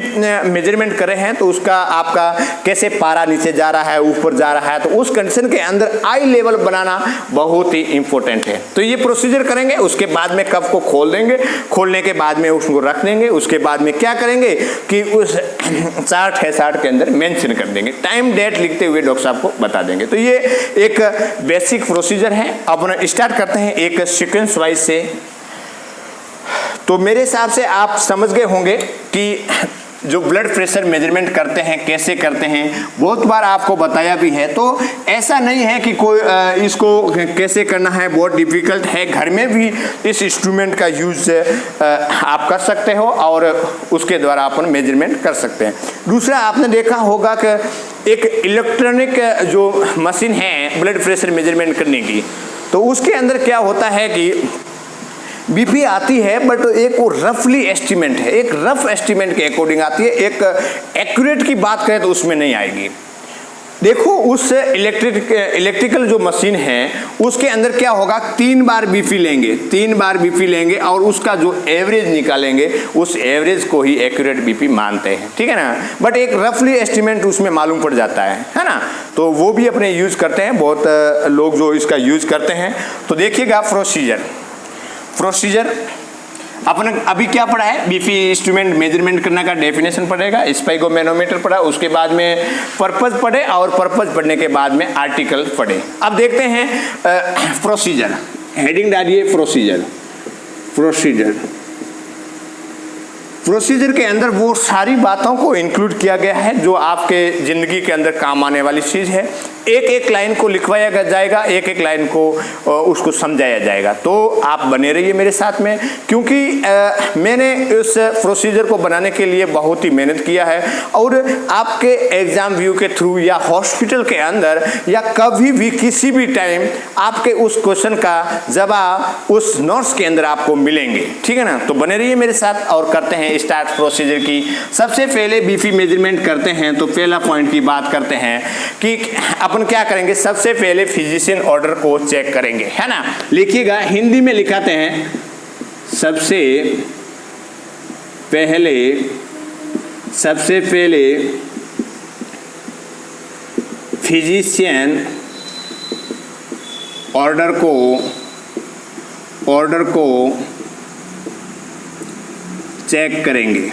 मेजरमेंट कर रहे हैं तो उसका आपका कैसे पारा नीचे जा रहा है, ऊपर जा रहा है, तो उस कंडीशन के अंदर आई लेवल बनाना बहुत ही इंपॉर्टेंट है। तो ये प्रोसीजर करेंगे। उसके बाद में कप को खोल देंगे, खोलने के बाद में उसको रख देंगे। उसके बाद में क्या करेंगे कि उस चार्ट है, चार्ट के अंदर मेंशन कर देंगे, टाइम डेट लिखते हुए डॉक्टर साहब को बता देंगे। तो ये एक बेसिक प्रोसीजर है। अब स्टार्ट करते हैं एक सीक्वेंस वाइज से। तो मेरे हिसाब से आप समझ गए होंगे कि जो ब्लड प्रेशर मेजरमेंट करते हैं कैसे करते हैं, बहुत बार आपको बताया भी है। तो ऐसा नहीं है कि कोई इसको कैसे करना है बहुत डिफिकल्ट है। घर में भी इस इंस्ट्रूमेंट का यूज आप कर सकते हो और उसके द्वारा अपन मेजरमेंट कर सकते हैं। दूसरा, आपने देखा होगा कि एक इलेक्ट्रॉनिक जो मशीन है ब्लड प्रेशर मेजरमेंट करने की, तो उसके अंदर क्या होता है कि बीपी आती है बट एक वो रफली एस्टिमेट है, एक रफ एस्टिमेट के अकॉर्डिंग आती है। एक एक्यूरेट की बात करें तो उसमें नहीं आएगी। देखो उस इलेक्ट्रिकल जो मशीन है उसके अंदर क्या होगा, 3 बार बीपी लेंगे और उसका जो एवरेज निकालेंगे, उस एवरेज को ही एक्यूरेट बीपी मानते हैं, ठीक है ना। बट एक रफली एस्टिमेट उसमें मालूम पड़ जाता है ना। तो वो भी अपने यूज करते हैं, बहुत लोग जो इसका यूज करते हैं। तो देखिएगा प्रोसीजर अपन अभी क्या पढ़ा है, बीपी इंस्ट्रूमेंट मेजरमेंट करने का डेफिनेशन पढ़ेगा, स्पाइगोमेनोमीटर पढ़ा, उसके बाद में पर्पज पढ़े और पर्पज पढ़ने के बाद में आर्टिकल पढ़े। अब देखते हैं प्रोसीजर, हेडिंग डालिए प्रोसीजर। प्रोसीजर के अंदर वो सारी बातों को इंक्लूड किया गया है जो आपके ज़िंदगी के अंदर काम आने वाली चीज़ है। एक एक लाइन को लिखवाया जाएगा, एक एक लाइन को उसको समझाया जाएगा। तो आप बने रहिए मेरे साथ में, क्योंकि मैंने उस प्रोसीजर को बनाने के लिए बहुत ही मेहनत किया है और आपके एग्ज़ाम व्यू के थ्रू या हॉस्पिटल के अंदर या कभी भी किसी भी टाइम आपके उस क्वेश्चन का जवाब उस नोट्स के अंदर आपको मिलेंगे। ठीक है ना, तो बने रहिए मेरे साथ और करते हैं स्टार्ट प्रोसीजर की। सबसे पहले बीपी मेजरमेंट करते हैं तो पहला पॉइंट की बात करते हैं कि अपन क्या करेंगे, सबसे पहले फिजिशियन ऑर्डर को चेक करेंगे, है ना। लिखिएगा, हिंदी में लिखाते हैं, सबसे पहले फिजिशियन ऑर्डर को चेक करेंगे।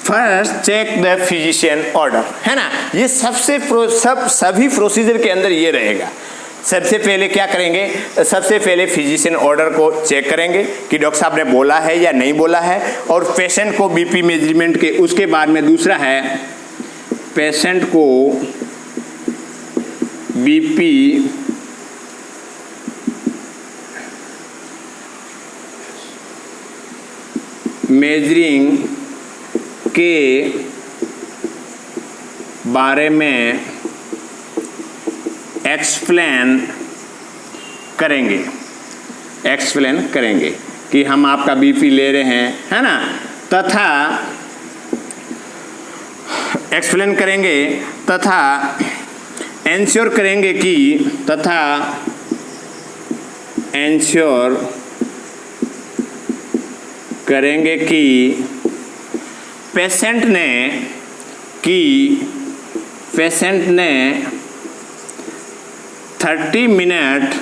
First check the physician order, है ना। ये सभी प्रोसीजर के अंदर ये रहेगा। सबसे पहले क्या करेंगे, सबसे पहले फिजिशियन ऑर्डर को चेक करेंगे कि डॉक्टर साहब ने बोला है या नहीं बोला है, और पेशेंट को बीपी मेजरमेंट के उसके बाद में दूसरा है पेशेंट को बीपी मेजरिंग के बारे में एक्सप्लेन करेंगे कि हम आपका बीपी ले रहे हैं, है ना, तथा एक्सप्लेन करेंगे तथा एंश्योर करेंगे कि पेशेंट ने 30 मिनट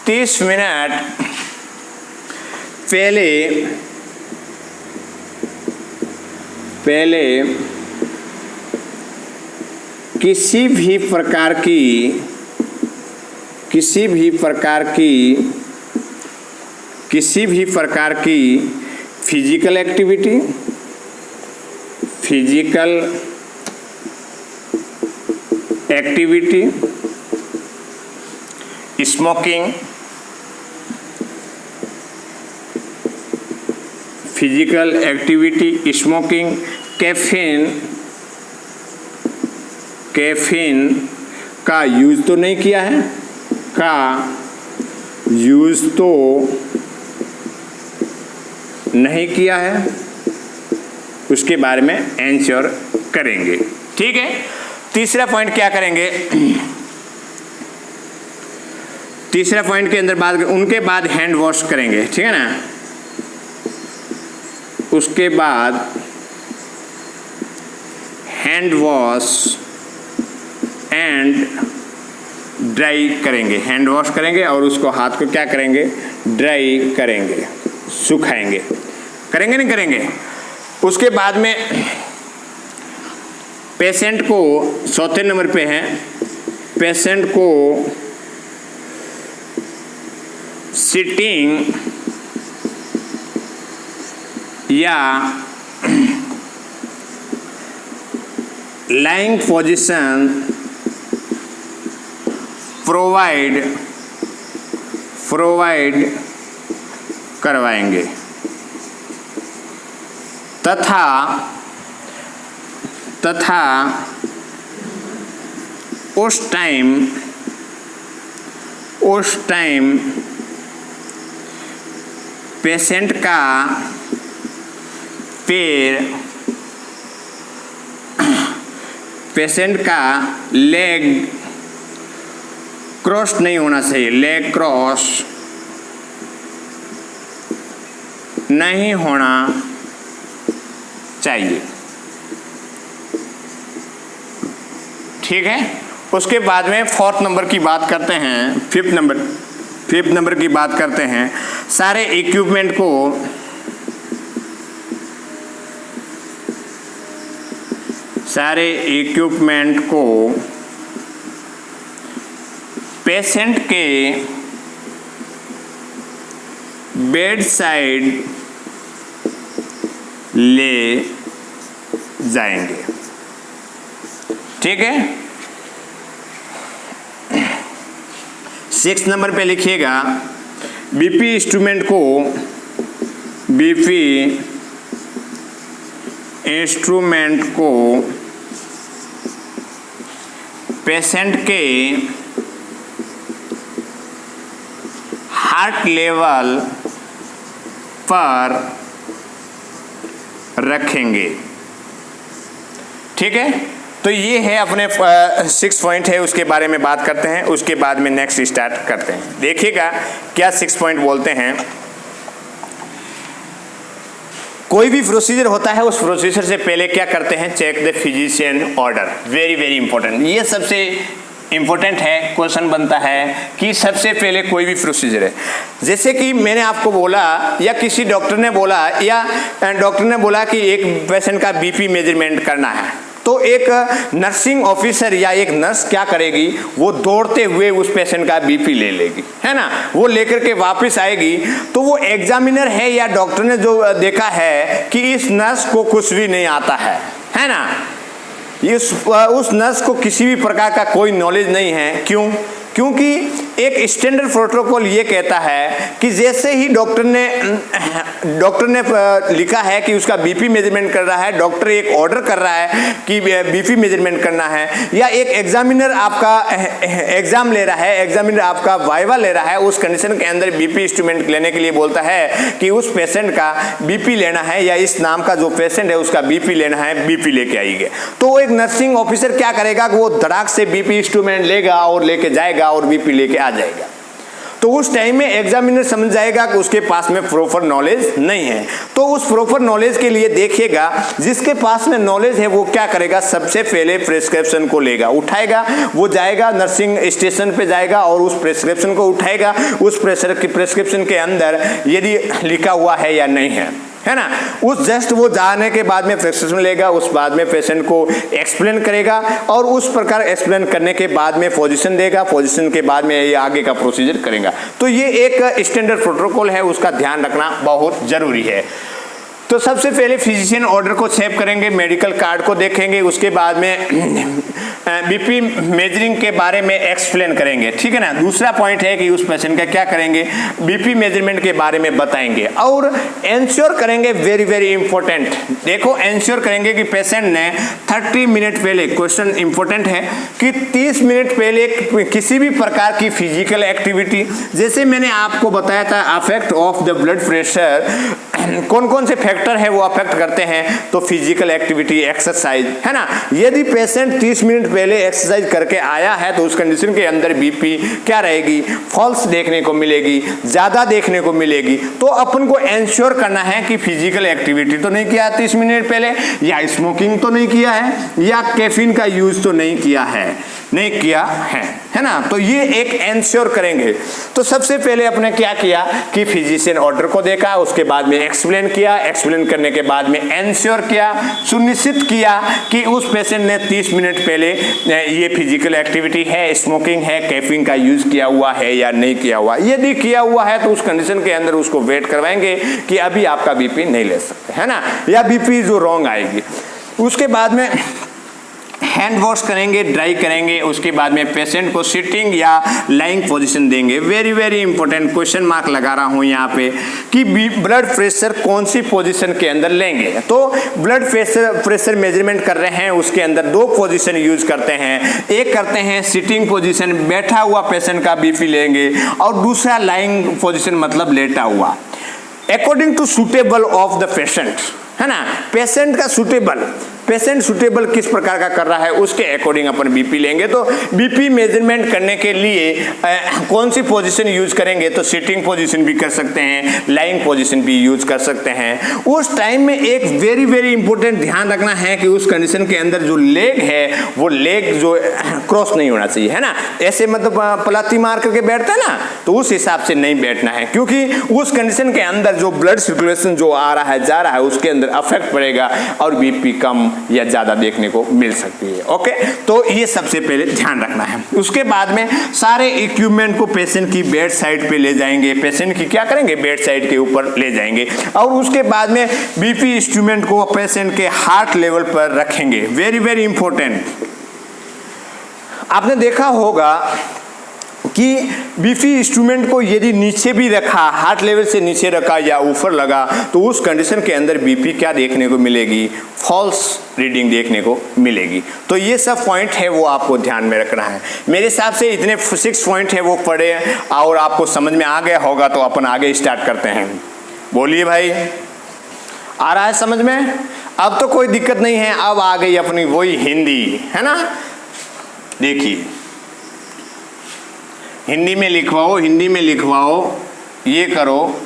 30 मिनट पहले किसी भी प्रकार की फिजिकल एक्टिविटी, स्मोकिंग, कैफीन का यूज तो नहीं किया है, उसके बारे में एंश्योर करेंगे। ठीक है, तीसरा पॉइंट क्या करेंगे, तीसरा पॉइंट के अंदर उनके बाद हैंड वॉश करेंगे। ठीक है ना, उसके बाद हैंड वॉश एंड ड्राई करेंगे। हैंड वॉश करेंगे और उसको हाथ को क्या करेंगे, ड्राई करेंगे, सुखाएंगे। करेंगे नहीं करेंगे। उसके बाद में पेशेंट को, चौथे नंबर पे है, पेशेंट को सिटिंग या लाइंग पोजीशन प्रोवाइड करवाएंगे तथा उस टाइम पेशेंट का लेग क्रॉस नहीं होना चाहिए, लेग क्रॉस नहीं होना चाहिए। ठीक है, उसके बाद में फोर्थ नंबर की बात करते हैं, फिफ्थ नंबर की बात करते हैं। सारे इक्विपमेंट को पेशेंट के बेड साइड ले जाएंगे। ठीक है, 6 नंबर पे लिखिएगा, बीपी इंस्ट्रूमेंट को पेशेंट के हार्ट लेवल पर रखेंगे। ठीक है, तो ये है अपने 6 पॉइंट है, उसके बारे में बात करते हैं, उसके बाद में नेक्स्ट स्टार्ट करते हैं। देखिएगा क्या 6 पॉइंट बोलते हैं। कोई भी प्रोसीजर होता है, उस प्रोसीजर से पहले क्या करते हैं, check the physician order. Very very important, ये सबसे इंपॉर्टेंट है। क्वेश्चन बनता है कि सबसे पहले कोई भी प्रोसीजर है, जैसे कि मैंने आपको बोला या किसी डॉक्टर ने बोला कि एक पेशेंट का बीपी मेजरमेंट करना है, तो एक नर्सिंग ऑफिसर या एक नर्स क्या करेगी, वो दौड़ते हुए उस पेशेंट का बीपी ले लेगी, है ना, वो लेकर के वापस आएगी। तो वो एग्जामिनर है या डॉक्टर ने जो देखा है कि इस नर्स को कुछ भी नहीं आता है ना, उस नर्स को किसी भी प्रकार का कोई नॉलेज नहीं है। क्योंकि एक स्टैंडर्ड प्रोटोकॉल ये कहता है कि जैसे ही डॉक्टर ने लिखा है कि उसका बीपी मेजरमेंट कर रहा है, डॉक्टर एक ऑर्डर कर रहा है कि बीपी मेजरमेंट करना है, या एक एग्जामिनर आपका एग्जाम ले रहा है, एग्जामिनर आपका वाइवा ले रहा है, उस कंडीशन के अंदर बीपी इंस्ट्रूमेंट लेने के लिए बोलता है कि उस पेशेंट का बीपी लेना है, या इस नाम का जो पेशेंट है उसका बीपी लेना है, बीपी लेके आइए। तो एक नर्सिंग ऑफिसर क्या करेगा, वो धड़ाक से बीपी इंस्ट्रूमेंट लेगा और लेके जाएगा और बीपी लेके आ जाएगा। तो उस टाइम में एग्जामिनर समझ जाएगा कि उसके पास में प्रॉपर नॉलेज नहीं है। तो उस प्रॉपर नॉलेज के लिए देखिएगा, जिसके पास में नॉलेज है वो क्या करेगा, सबसे पहले प्रिस्क्रिप्शन को लेगा, उठाएगा, वो जाएगा नर्सिंग स्टेशन पे जाएगा और उस प्रिस्क्रिप्शन को उठाएगा। उस प्रिस्क्रिप्शन के अंदर यदि लिखा हुआ है या नहीं है ना, उस जस्ट वो जाने के बाद में प्रिस्क्रिप्शन लेगा, उस बाद में पेशेंट को एक्सप्लेन करेगा और उस प्रकार एक्सप्लेन करने के बाद में पोजीशन देगा, पोजीशन के बाद में ये आगे का प्रोसीजर करेगा। तो ये एक स्टैंडर्ड प्रोटोकॉल है, उसका ध्यान रखना बहुत जरूरी है। तो सबसे पहले फिजिशियन ऑर्डर को सेव करेंगे, मेडिकल कार्ड को देखेंगे, उसके बाद में बीपी मेजरिंग के बारे में एक्सप्लेन करेंगे। ठीक है ना, दूसरा पॉइंट है कि उस पेशेंट का क्या करेंगे, बीपी मेजरमेंट के बारे में बताएंगे और एंश्योर करेंगे, वेरी वेरी इंपॉर्टेंट। देखो, एंश्योर करेंगे कि पेशेंट ने 30 मिनट पहले, क्वेश्चन इंपॉर्टेंट है कि 30 मिनट पहले किसी भी प्रकार की फिजिकल एक्टिविटी, जैसे मैंने आपको बताया था affect of the blood pressure, कौन कौन से फैक्टर है वो अफेक्ट करते हैं, तो फिजिकल एक्टिविटी, एक्सरसाइज, है ना। यदि पेशेंट 30 मिनट पहले एक्सरसाइज करके आया है तो उस कंडीशन के अंदर बीपी क्या रहेगी, फॉल्स देखने को मिलेगी, ज्यादा देखने को मिलेगी। तो अपन को एंश्योर करना है कि फिजिकल एक्टिविटी तो नहीं किया 30 मिनट पहले, या स्मोकिंग तो नहीं किया है, या कैफीन का यूज तो नहीं किया है ना। तो ये एक एंश्योर करेंगे। तो सबसे पहले अपने क्या किया कि फिजिशियन ऑर्डर को देखा, उसके बाद में एक्सप्लेन किया, एक्सप्लेन करने के बाद में एंश्योर किया, सुनिश्चित किया कि उस पेशेंट ने 30 मिनट पहले ये फिजिकल एक्टिविटी है, स्मोकिंग है, कैफीन का यूज किया हुआ है या नहीं किया हुआ। यदि किया हुआ है तो उस कंडीशन के अंदर उसको वेट करवाएंगे कि अभी आपका बीपी नहीं ले सकते, है ना, या बीपी जो रॉन्ग आएगी। उसके बाद में हैंड वॉश करेंगे, ड्राई करेंगे, उसके बाद में पेशेंट को सिटिंग या लाइंग पोजीशन देंगे। Very very important, question mark लगा रहा हूं यहाँ पे कि ब्लड प्रेशर कौन सी पोजीशन के अंदर लेंगे। तो ब्लड प्रेशर मेजरमेंट कर रहे हैं, उसके अंदर 2 पोजीशन यूज करते हैं। एक करते हैं सिटिंग पोजीशन, बैठा हुआ पेशेंट का बीपी लेंगे, और दूसरा लाइंग पोजीशन मतलब लेटा हुआ, according to suitable of the patient, है ना, पेशेंट का सुटेबल। पेशेंट सुटेबल किस प्रकार का कर रहा है उसके अकॉर्डिंग अपन बीपी लेंगे। तो बीपी मेजरमेंट करने के लिए कौन सी पोजीशन यूज करेंगे, तो सिटिंग पोजीशन भी कर सकते हैं, लाइंग पोजीशन भी यूज कर सकते हैं। उस टाइम में एक वेरी वेरी इंपॉर्टेंट ध्यान रखना है कि उस कंडीशन के अंदर जो लेग है वो लेग जो क्रॉस नहीं होना चाहिए, है ना। ऐसे मतलब पलाती मार करके बैठते हैं ना, तो उस हिसाब से नहीं बैठना है, क्योंकि उस कंडीशन के अंदर जो ब्लड सर्कुलेशन जो आ रहा है जा रहा है उसके अंदर अफेक्ट पड़ेगा और बीपी कम या ज्यादा देखने को मिल सकती है। ओके, तो ये सबसे पहले ध्यान रखना है। उसके बाद में सारे इक्विपमेंट को पेशेंट की बेड साइड पे ले जाएंगे, पेशेंट की क्या करेंगे, बेड साइड के ऊपर ले जाएंगे, और उसके बाद में बीपी इंस्ट्रूमेंट को पेशेंट के हार्ट लेवल पर रखेंगे। Very very important. आपने देखा होगा कि बीपी इंस्ट्रूमेंट को यदि नीचे भी रखा, हार्ट लेवल से नीचे रखा या ऊपर लगा, तो उस कंडीशन के अंदर बीपी क्या देखने को मिलेगी, फॉल्स रीडिंग देखने को मिलेगी। तो ये सब पॉइंट है वो आपको ध्यान में रखना है। मेरे हिसाब से इतने 6 पॉइंट है वो पढ़े और आपको समझ में आ गया होगा, तो अपन आगे स्टार्ट करते हैं। बोलिए भाई, आ रहा है समझ में? अब तो कोई दिक्कत नहीं है, अब आ गई अपनी वही हिंदी, है ना। देखिए, हिंदी में लिखवाओ, हिंदी में लिखवाओ, ये करो।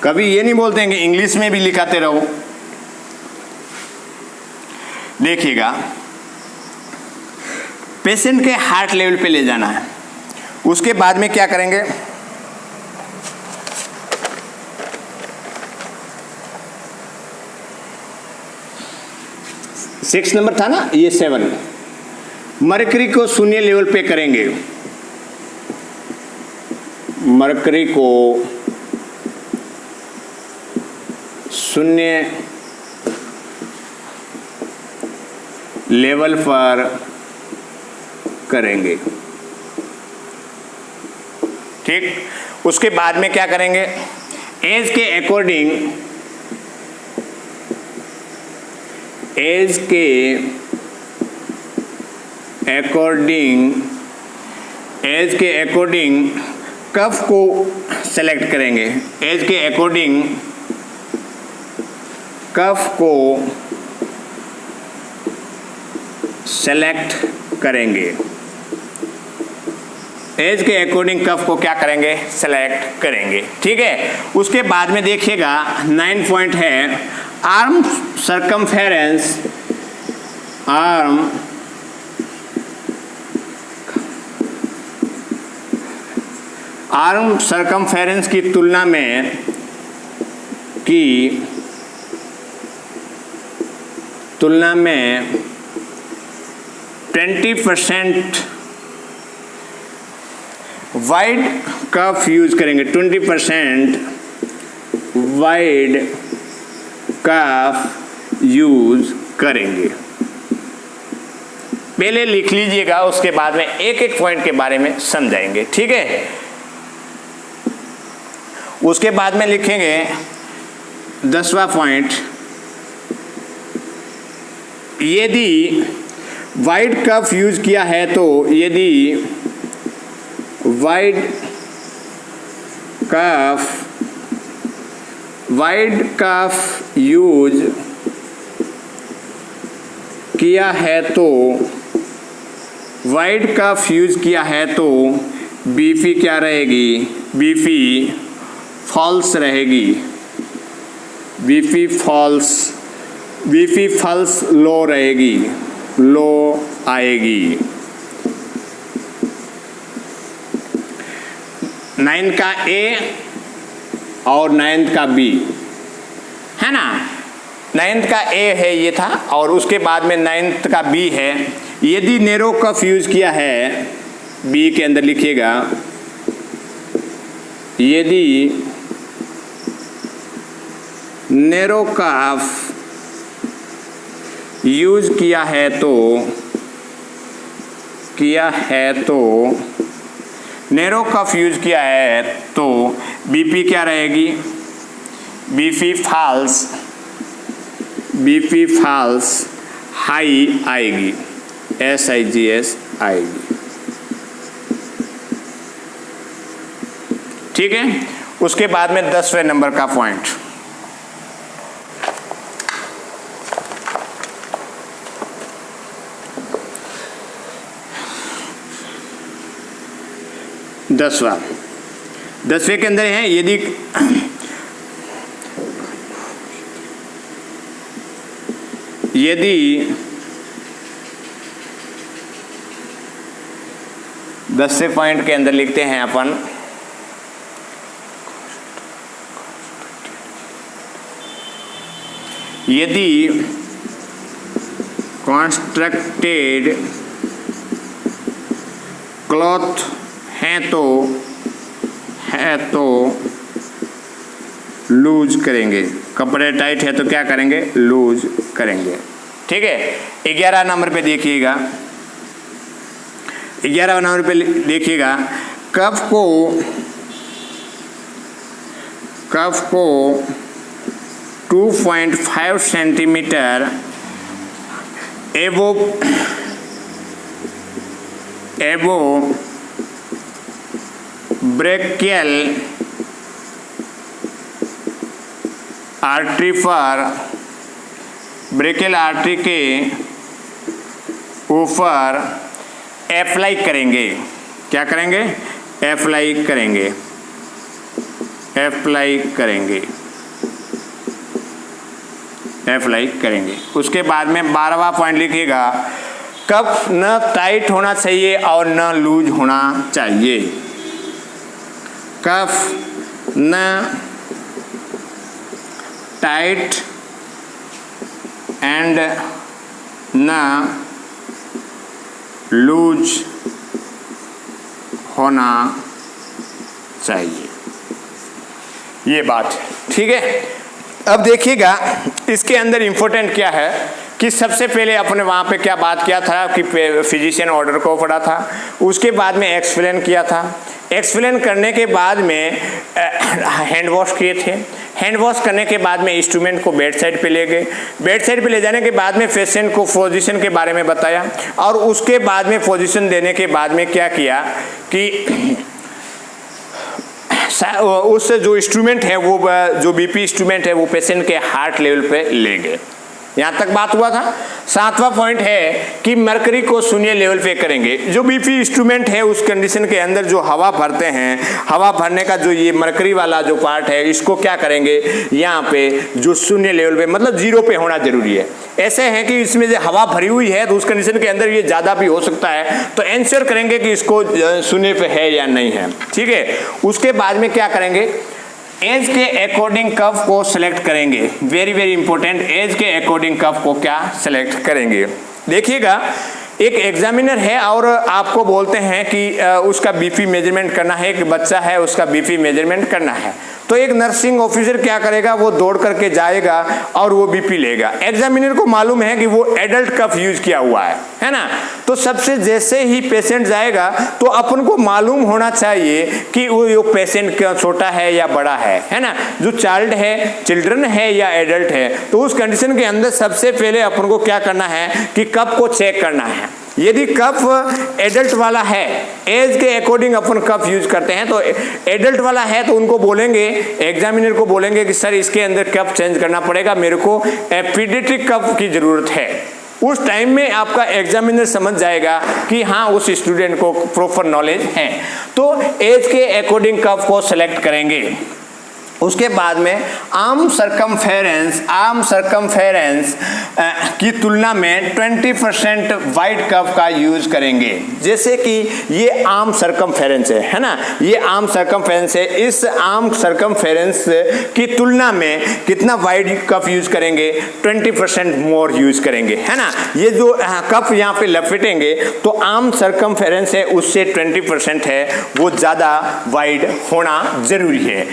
कभी ये नहीं बोलते हैं कि इंग्लिश में भी लिखाते रहो। देखिएगा, पेशेंट के हार्ट लेवल पे ले जाना है। उसके बाद में क्या करेंगे, सिक्स नंबर था ना, ये 7, मर्करी को 0 लेवल पे करेंगे। मर्करी को 0 लेवल पर करेंगे। ठीक, उसके बाद में क्या करेंगे, एज के अकॉर्डिंग, एज के अकॉर्डिंग कफ को सेलेक्ट करेंगे। एज के अकॉर्डिंग कफ को सेलेक्ट करेंगे। एज के अकॉर्डिंग कफ को क्या करेंगे, सेलेक्ट करेंगे। ठीक है, उसके बाद में देखिएगा 9 पॉइंट है, आर्म सरकमफेरेंस, आर्म सरकमफेरेंस की तुलना में 20% वाइड कफ यूज करेंगे। 20% वाइड कफ यूज करेंगे। पहले लिख लीजिएगा, उसके बाद में एक एक पॉइंट के बारे में समझाएंगे। ठीक है, उसके बाद में लिखेंगे 10वां पॉइंट, यदि वाइड कफ यूज किया है तो यदि वाइड कफ यूज किया है तो वाइड कफ यूज किया है तो बीपी क्या रहेगी, बीपी फॉल्स रहेगी। बीपी फॉल्स लो रहेगी, लो आएगी। 9 का ए और 9 का बी, है ना। 9 का ए है ये था, और उसके बाद में 9 का बी है। यदि नैरो कफ यूज किया है, बी के अंदर लिखिएगा, यदि नैरो कफ यूज किया है तो नैरो कफ यूज किया है तो बीपी क्या रहेगी, बीपी फॉल्स हाई आएगी, SIGS आएगी। ठीक है, उसके बाद में 10वें नंबर का पॉइंट, 10वें के अंदर है यदि यदि 10वें पॉइंट के अंदर लिखते हैं अपन यदि कॉन्स्ट्रक्टेड क्लॉथ है तो लूज करेंगे, कपड़े टाइट है तो क्या करेंगे, लूज करेंगे। ठीक है, 11 नंबर पे देखिएगा, 11 नंबर पे देखिएगा, कफ को 2.5 सेंटीमीटर एबो ब्रेकियल आर्टरी के ऊपर अप्लाई करेंगे। क्या करेंगे, अप्लाई करेंगे। उसके बाद में 12वां पॉइंट लिखिएगा, कफ न टाइट होना चाहिए और न लूज होना चाहिए। कफ न टाइट एंड न लूज होना चाहिए, ये बात है। ठीक है, अब देखिएगा इसके अंदर इम्पोर्टेंट क्या है कि सबसे पहले अपने वहाँ पे क्या बात किया था कि फिजिशियन ऑर्डर को पढ़ा था, उसके बाद में एक्सप्लेन किया था, एक्सप्लेन करने के बाद में हैंड वॉश किए थे, हैंड वॉश करने के बाद में इंस्ट्रूमेंट को बेड साइड पे ले गए, बेड साइड पे ले जाने के बाद में पेशेंट को पोजीशन के बारे में बताया और उसके बाद में पोजीशन देने के बाद में क्या किया कि उस जो इंस्ट्रूमेंट है वो जो बीपी इंस्ट्रूमेंट है वो पेशेंट के हार्ट लेवल पे ले गए। यहाँ तक बात हुआ था। 7वां पॉइंट है कि मरकरी को शून्य लेवल पे करेंगे। जो बीपी इंस्ट्रूमेंट है उस कंडीशन के अंदर जो हवा भरते हैं, हवा भरने का जो ये मरकरी वाला जो पार्ट है इसको क्या करेंगे, यहाँ पे जो शून्य लेवल पे मतलब 0 पे होना जरूरी है। ऐसे है कि इसमें जो हवा भरी हुई है तो उस कंडीशन के अंदर ये ज़्यादा भी हो सकता है, तो इंश्योर करेंगे कि इसको शून्य पे है या नहीं है। ठीक है, उसके बाद में क्या करेंगे, एज के अकॉर्डिंग कफ को सिलेक्ट करेंगे। वेरी वेरी इंपॉर्टेंट, एज के अकॉर्डिंग कफ को क्या सिलेक्ट करेंगे। देखिएगा एक एग्जामिनर है और आपको बोलते हैं कि उसका बीपी मेजरमेंट करना है, एक बच्चा है उसका बीपी मेजरमेंट करना है, तो एक नर्सिंग ऑफिसर क्या करेगा, वो दौड़ करके जाएगा और वो बीपी लेगा। एग्जामिनर को मालूम है कि वो एडल्ट कफ यूज किया हुआ है ना, तो सबसे जैसे ही पेशेंट जाएगा तो अपन को मालूम होना चाहिए कि वो पेशेंट क्या छोटा है या बड़ा है ना, जो चाइल्ड है, चिल्ड्रन है या एडल्ट है। तो उस कंडीशन के अंदर सबसे पहले अपन को क्या करना है कि कफ को चेक करना है। यदि कफ एडल्ट वाला है, एज के अकॉर्डिंग अपन कफ यूज करते हैं, तो एडल्ट वाला है तो उनको बोलेंगे, एग्जामिनर को बोलेंगे कि सर इसके अंदर कफ चेंज करना पड़ेगा, मेरे को पीडियाट्रिक कफ की जरूरत है। उस टाइम में आपका एग्जामिनर समझ जाएगा कि हाँ उस स्टूडेंट को प्रॉपर नॉलेज है, तो एज के अकॉर्डिंग कफ को सेलेक्ट करेंगे। उसके बाद में आम सरकमफेरेंस की तुलना में 20% वाइड कफ का यूज करेंगे। जैसे कि ये आम सरकमफेरेंस है ना, ये आम सरकमफेरेंस है, इस आम सरकमफेरेंस की तुलना में कितना वाइड कफ यूज करेंगे, 20% मोर यूज करेंगे, है ना। ये जो कफ यहाँ पे लपेटेंगे तो आम सरकमफेरेंस है उससे 20% है, वो ज़्यादा वाइड होना जरूरी है,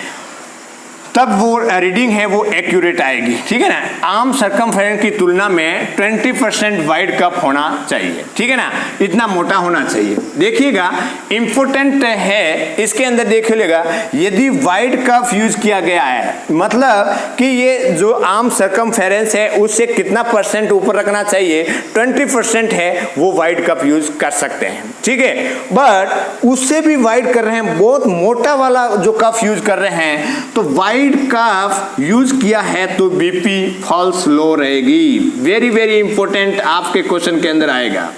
तब वो रीडिंग है वो एक्यूरेट आएगी। ठीक है ना, आम सरकमफेरेंस की तुलना में 20% वाइड कप होना चाहिए। ठीक है ना, इतना मोटा होना चाहिए। देखिएगा इंपॉर्टेंट है, इसके अंदर देखिएगा यदि वाइड कप यूज किया गया है, मतलब कि ये जो आम सरकमफेरेंस है उससे कितना परसेंट ऊपर रखना चाहिए, 20% है, वो वाइड कप यूज कर सकते हैं। ठीक है, बट उससे भी वाइड कर रहे हैं, बहुत मोटा वाला जो कफ यूज कर रहे हैं, तो वाइड कफ यूज किया है तो बीपी फॉल्स लो रहेगी। वेरी वेरी इंपॉर्टेंट, आपके क्वेश्चन के अंदर आएगा।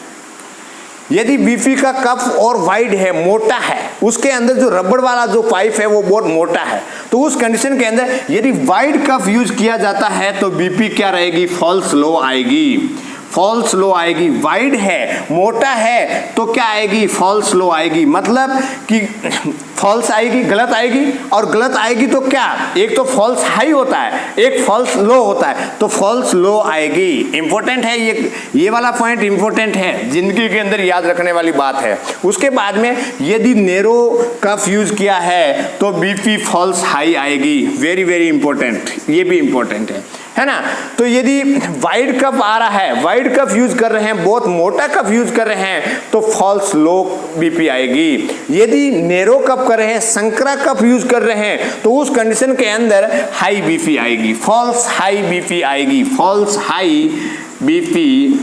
यदि बीपी का कफ और वाइड है, मोटा है, उसके अंदर जो रबड़ वाला जो पाइप है वो बहुत मोटा है, तो उस कंडीशन के अंदर यदि वाइड कफ यूज किया जाता है तो बीपी क्या रहेगी, फॉल्स लो आएगी, फॉल्स लो आएगी। वाइड है, मोटा है, तो क्या आएगी, फॉल्स लो आएगी। मतलब कि फॉल्स आएगी, गलत आएगी, और गलत आएगी तो क्या, एक तो फॉल्स हाई होता है, एक फॉल्स लो होता है, तो फॉल्स लो आएगी। इंपॉर्टेंट है ये वाला पॉइंट इंपॉर्टेंट है, जिंदगी के अंदर याद रखने वाली बात है। उसके बाद में यदि नैरो कफ यूज किया है तो बीपी फॉल्स हाई आएगी। वेरी वेरी इंपॉर्टेंट, ये भी इंपॉर्टेंट है ना। तो यदि वाइड कफ आ रहा है, वाइड कफ यूज कर रहे हैं, बहुत मोटा कफ यूज कर रहे हैं, तो फॉल्स लो बीपी आएगी। यदि नैरो कफ कर रहे हैं, संकरा कफ यूज कर रहे हैं, तो उस कंडीशन के अंदर हाई बीपी आएगी, फॉल्स हाई बीपी आएगी, फॉल्स हाई बीपी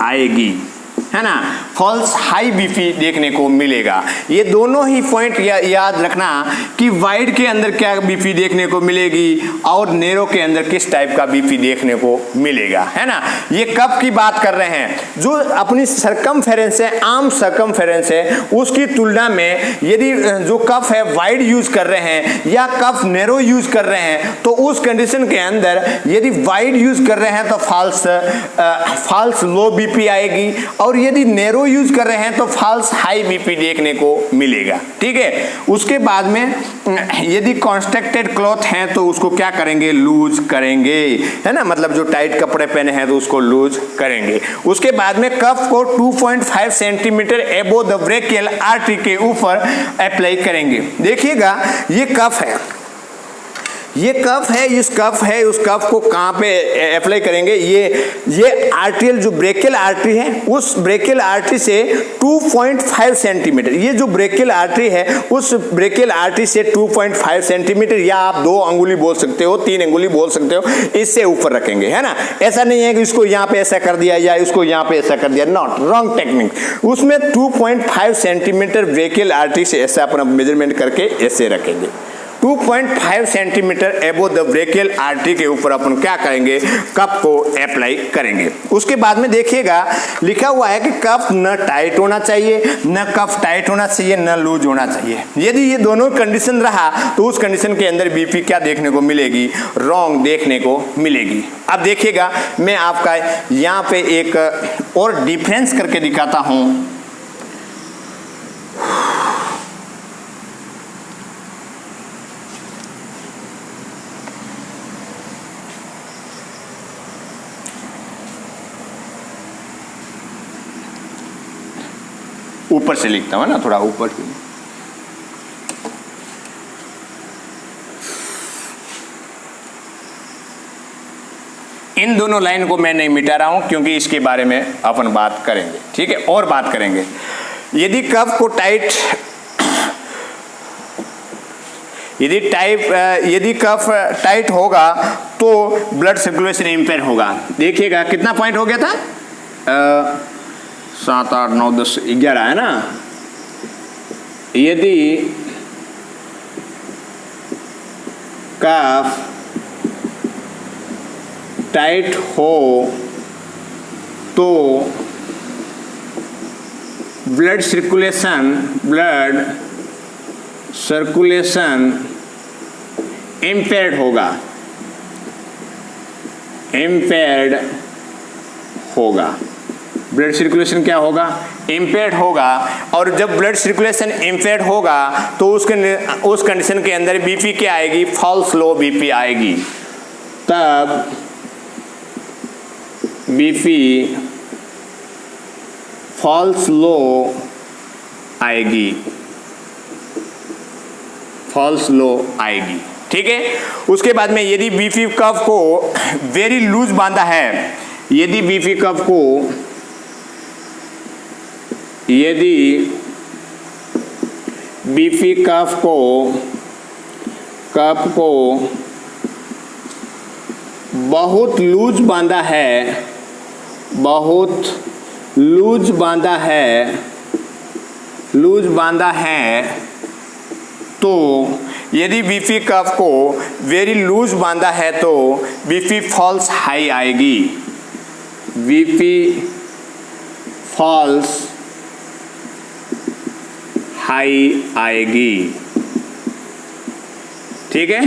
आएगी, है ना। फॉल्स हाई बीपी देखने को मिलेगा। ये दोनों ही पॉइंट याद रखना कि वाइड के अंदर क्या बीपी देखने को मिलेगी और नैरो के अंदर किस टाइप का बीपी देखने को मिलेगा, है ना। ये कफ की बात कर रहे हैं, जो अपनी सरकमफेरेंस है, आम सरकमफेरेंस है, उसकी तुलना में यदि जो कफ है वाइड यूज कर रहे हैं या कफ नैरो यूज कर रहे हैं, तो उस कंडीशन के अंदर यदि वाइड यूज कर रहे हैं तो फॉल्स लो बीपी आएगी, और यदि नैरो यूज कर रहे हैं तो फॉल्स हाई बीपी देखने को मिलेगा। ठीक है। उसके बाद में यदि कॉन्स्ट्रक्टेड क्लॉथ है तो उसको क्या करेंगे, लूज करेंगे, है ना। मतलब जो टाइट कपड़े पहने हैं तो उसको लूज करेंगे। उसके बाद में कफ को 2.5 सेंटीमीटर एबो द ब्रेकियल आर्टरी के ऊपर अप्लाई करेंगे। देखिएगा ये कफ है, ये कफ है, इस कफ है, उस कफ को कहाँ पे अप्लाई करेंगे, ये आर्टियल जो ब्रेकियल आर्टरी है, उस ब्रेकियल आर्टरी से 2.5 सेंटीमीटर, ये जो ब्रेकियल आर्टरी है उस ब्रेकियल आर्टरी से 2.5 सेंटीमीटर, या आप 2 अंगुली बोल सकते हो, 3 अंगुली बोल सकते हो, इससे ऊपर रखेंगे, है ना। ऐसा नहीं है कि इसको यहाँ पे ऐसा कर दिया या इसको यहाँ पे ऐसा कर दिया, नॉट, रॉन्ग टेक्निक। उसमें 2.5 सेंटीमीटर ब्रेकियल आर्टरी से ऐसा अपना मेजरमेंट करके ऐसे रखेंगे। 2.5 सेंटीमीटर एबो द ब्रेकियल आर्टरी के ऊपर अपन क्या करेंगे, कफ को अप्लाई करेंगे। उसके बाद में देखिएगा लिखा हुआ है कि कफ न टाइट होना चाहिए, न कफ टाइट होना चाहिए, न लूज होना चाहिए। यदि ये दोनों कंडीशन रहा तो उस कंडीशन के अंदर बीपी क्या देखने को मिलेगी, रॉन्ग देखने को मिलेगी। अब देखिएगा मैं आपका यहाँ पे एक और डिफरेंस करके दिखाता हूँ। ऊपर से लिखता हूँ ना, थोड़ा ऊपर से। इन दोनों लाइन को मैं नहीं मिटा रहा हूं क्योंकि इसके बारे में अपन बात करेंगे। ठीक है, और बात करेंगे। यदि कफ को टाइट, यदि कफ टाइट होगा तो ब्लड सर्कुलेशन इंपेयर होगा। देखिएगा कितना पॉइंट हो गया था, 7, 8, 9, 10, 11 है ना। यदि कफ टाइट हो तो ब्लड सर्कुलेशन इम्पेयर्ड होगा। ब्लड सर्कुलेशन क्या होगा, इम्पेयर्ड होगा। और जब ब्लड सर्कुलेशन इम्पेयर्ड होगा तो उस कंडीशन के अंदर बीपी क्या आएगी, फॉल्स लो बीपी आएगी। तब बीपी फॉल्स लो आएगी, फॉल्स लो आएगी। ठीक है। उसके बाद में यदि बीपी कफ को वेरी लूज बांधा है, यदि बीपी कफ को बहुत लूज बांधा है, तो यदि बीपी कफ को वेरी लूज बांधा है तो बीपी फॉल्स हाई आएगी, बीपी फॉल्स हाई आएगी। ठीक है,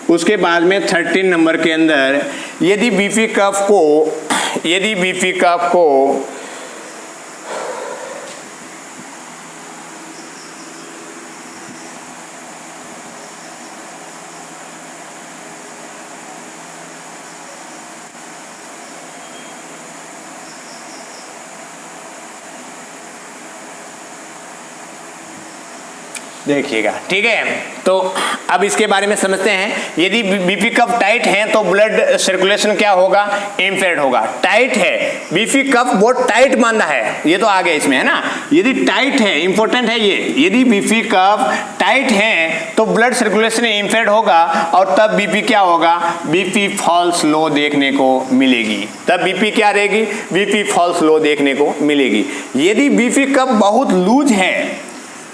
उसके बाद में 13 नंबर के अंदर यदि बीपी कर्व को देखिएगा। ठीक है, तो अब इसके बारे में समझते हैं। यदि बीपी कर्व टाइट है तो ब्लड सर्कुलेशन क्या होगा, इम्पेयर्ड होगा। टाइट है, बीपी कर्व बहुत टाइट मानना है, ये तो आ गया इसमें, है ना। यदि टाइट है, इंपॉर्टेंट है ये, यदि बीपी कर्व टाइट है तो ब्लड सर्कुलेशन इम्पेयर्ड होगा और तब बीपी क्या होगा, बीपी फॉल्स लो देखने को मिलेगी। तब बीपी क्या रहेगी, बीपी फॉल्स लो देखने को मिलेगी। यदि बीपी कर्व बहुत लूज है,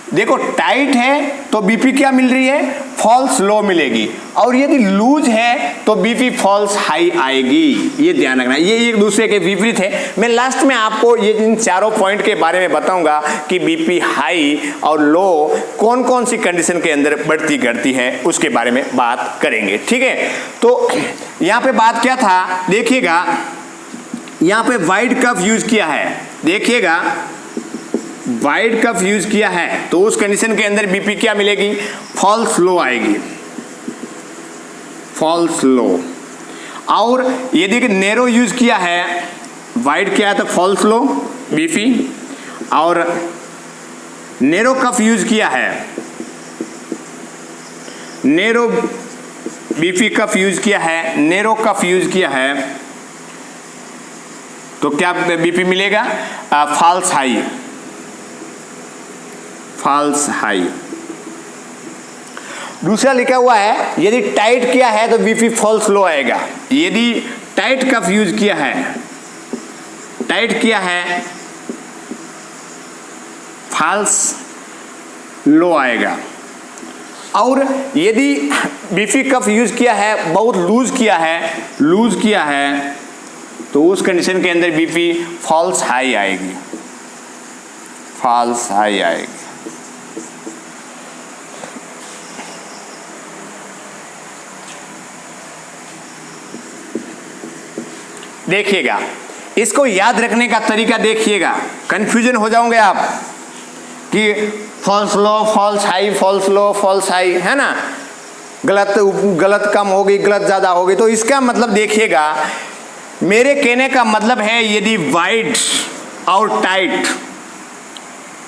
देखो टाइट है तो बीपी क्या मिल रही है, फॉल्स लो मिलेगी, और यदि लूज है तो बीपी फॉल्स हाई आएगी। ये ध्यान रखना, ये एक दूसरे के विपरीत है। मैं लास्ट में आपको ये इन चारों पॉइंट के बारे में बताऊंगा कि बीपी हाई और लो कौन कौन सी कंडीशन के अंदर बढ़ती घटती है, उसके बारे में बात करेंगे। ठीक है, तो यहाँ पे बात क्या था, देखिएगा यहाँ पे वाइड कर्व यूज किया है, देखिएगा वाइड कर्व यूज किया है तो उस कंडीशन के अंदर बीपी क्या मिलेगी, फॉल्स लो आएगी, फॉल्स लो। और यदि नैरो यूज किया है, वाइड किया है तो फॉल्स लो बीपी, और नैरो कर्व यूज किया है, नैरो बीपी कर्व यूज किया है, नैरो कर्व यूज किया है तो क्या बीपी मिलेगा, फॉल्स हाई, फॉल्स हाई। दूसरा लिखा हुआ है यदि टाइट किया है तो बीपी फॉल्स लो आएगा। यदि टाइट कर्व यूज किया है, टाइट किया है, फॉल्स लो आएगा। और यदि बीपी कर्व यूज किया है, बहुत लूज किया है, लूज किया है तो उस कंडीशन के अंदर बीपी फॉल्स हाई आएगी, फॉल्स हाई आएगी। देखिएगा, इसको याद रखने का तरीका देखिएगा, कंफ्यूजन हो जाओगे आप कि फॉल्स लो, फॉल्स हाई, फॉल्स लो, फॉल्स हाई, है ना, गलत कम होगी, गलत ज्यादा होगी। तो इसका मतलब देखिएगा, मेरे कहने का मतलब है यदि वाइड और टाइट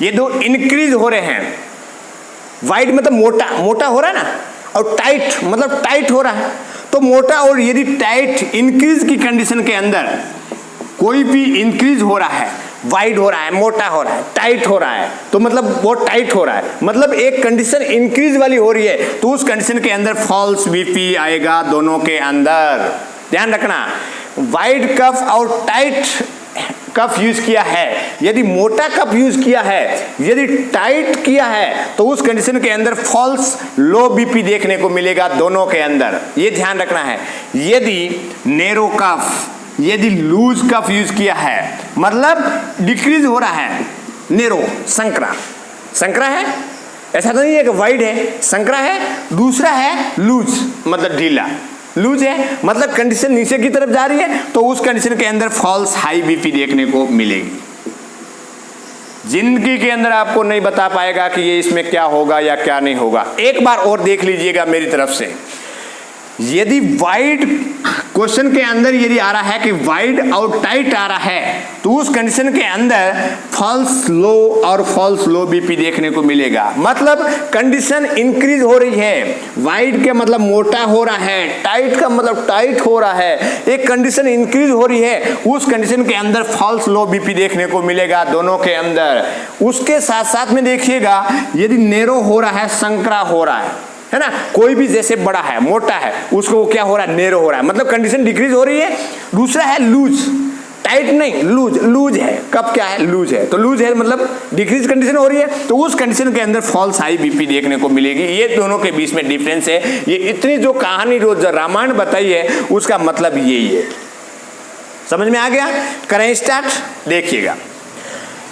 ये दो इंक्रीज हो रहे हैं, वाइड मतलब मोटा, मोटा हो रहा है ना, और टाइट मतलब टाइट हो रहा है, तो मोटा और यदि टाइट इंक्रीज की कंडीशन के अंदर कोई भी इंक्रीज हो रहा है, वाइड हो रहा है, मोटा हो रहा है, टाइट हो रहा है, तो मतलब बहुत टाइट हो रहा है, मतलब एक कंडीशन इंक्रीज वाली हो रही है, तो उस कंडीशन के अंदर फॉल्स बीपी आएगा दोनों के अंदर। ध्यान रखना, वाइड कफ और टाइट कफ यूज किया है, यदि मोटा कफ यूज किया है, यदि टाइट किया है, तो उस कंडीशन के अंदर फॉल्स लो बीपी देखने को मिलेगा दोनों के अंदर। ये ध्यान रखना है। यदि नैरो कफ, यदि लूज कफ यूज किया है, मतलब डिक्रीज हो रहा है, नैरो संकरा, संकरा है, ऐसा तो नहीं है कि वाइड है, संकरा है। दूसरा है लूज, मतलब ढीला, लूज है मतलब कंडीशन नीचे की तरफ जा रही है, तो उस कंडीशन के अंदर फॉल्स हाई बीपी देखने को मिलेगी। जिंदगी के अंदर आपको नहीं बता पाएगा कि ये इसमें क्या होगा या क्या नहीं होगा। एक बार और देख लीजिएगा मेरी तरफ से, यदि वाइड क्वेश्चन के अंदर यदि आ रहा है कि वाइड और टाइट आ रहा है, तो उस कंडीशन के अंदर फॉल्स लो और फॉल्स लो बीपी देखने को मिलेगा। मतलब कंडीशन इंक्रीज हो रही है, वाइड के मतलब मोटा हो रहा है, टाइट का मतलब टाइट हो रहा है, एक कंडीशन इंक्रीज हो रही है, उस कंडीशन के अंदर फॉल्स लो बीपी देखने को मिलेगा दोनों के अंदर। उसके साथ साथ में देखिएगा, यदि नैरो हो रहा है, संकरा हो रहा है ना, कोई भी जैसे बड़ा है, मोटा है, उसको क्या हो रहा है, नैरो हो रहा है, मतलब कंडीशन डिक्रीज हो रही है। दूसरा है लूज, टाइट नहीं, लूज, लूज है, कब क्या है, लूज है, तो लूज है मतलब डिक्रीज कंडीशन हो रही है, तो उस कंडीशन के अंदर फॉल्स हाई बीपी देखने को मिलेगी। ये दोनों के बीच में डिफरेंस है। ये इतनी जो कहानी रोज रामायण बताई है, उसका मतलब यही है। समझ में आ गया? करें स्टार्ट। देखिएगा,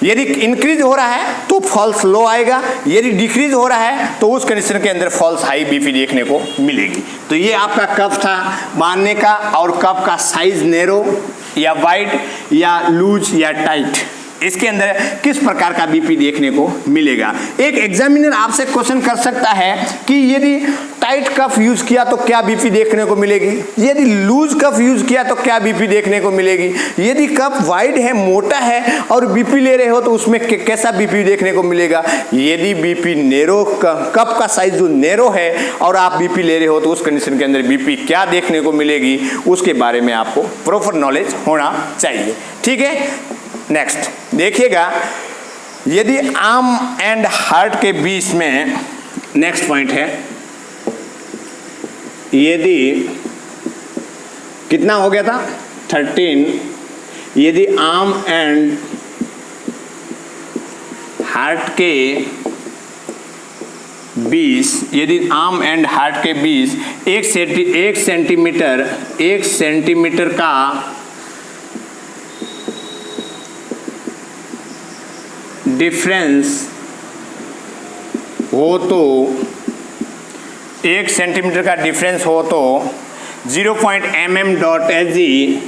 यदि इंक्रीज हो रहा है तो फॉल्स लो आएगा, यदि डिक्रीज हो रहा है तो उस कंडीशन के अंदर फॉल्स हाई बीपी देखने को मिलेगी। तो ये आपका कफ था बांधने का, और कफ का साइज नैरो या वाइड या लूज या टाइट, इसके अंदर किस प्रकार का बीपी देखने को मिलेगा। एक एग्जामिनर आपसे क्वेश्चन कर सकता है कि यदि टाइट कफ यूज किया तो क्या बीपी देखने को मिलेगी, यदि लूज कफ यूज किया तो क्या बीपी देखने को मिलेगी, यदि कफ वाइड है, मोटा है और बीपी ले रहे हो तो उसमें कैसा बीपी देखने को मिलेगा, यदि बीपी नैरो, कफ का साइज जो नैरो है और आप बीपी ले रहे हो तो उस कंडीशन के अंदर बीपी क्या देखने को मिलेगी, उसके बारे में आपको प्रॉपर नॉलेज होना चाहिए। ठीक है, नेक्स्ट देखिएगा, यदि आर्म एंड हार्ट के बीच में, नेक्स्ट पॉइंट है, यदि कितना हो गया था 13, यदि आर्म एंड हार्ट के बीच, यदि आर्म एंड हार्ट के बीच 1 सेंटीमीटर का डिफरेंस हो तो, 1 सेंटीमीटर का डिफरेंस हो तो 0.mm.hg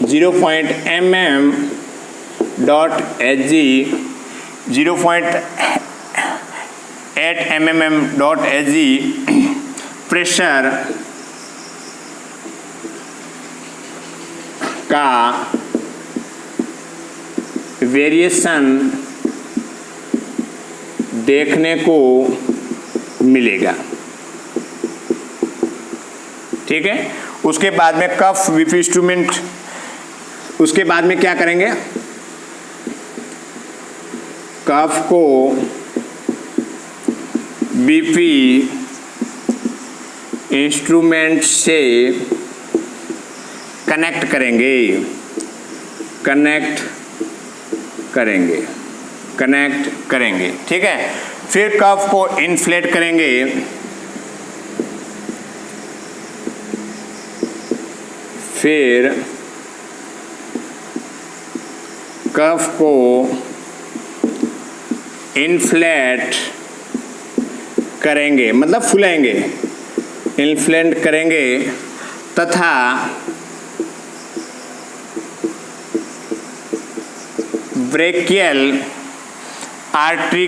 0.8 mm.hg प्रेशर का वेरिएशन देखने को मिलेगा। ठीक है, उसके बाद में कफ बीपी इंस्ट्रूमेंट, उसके बाद में क्या करेंगे, कफ को बीपी इंस्ट्रूमेंट से कनेक्ट करेंगे। ठीक है, फिर कफ को इन्फ्लेट करेंगे, फिर कफ को इन्फ्लेट करेंगे, मतलब फुलाएंगे, इन्फ्लेट करेंगे तथा ब्रेकियल आर्टरी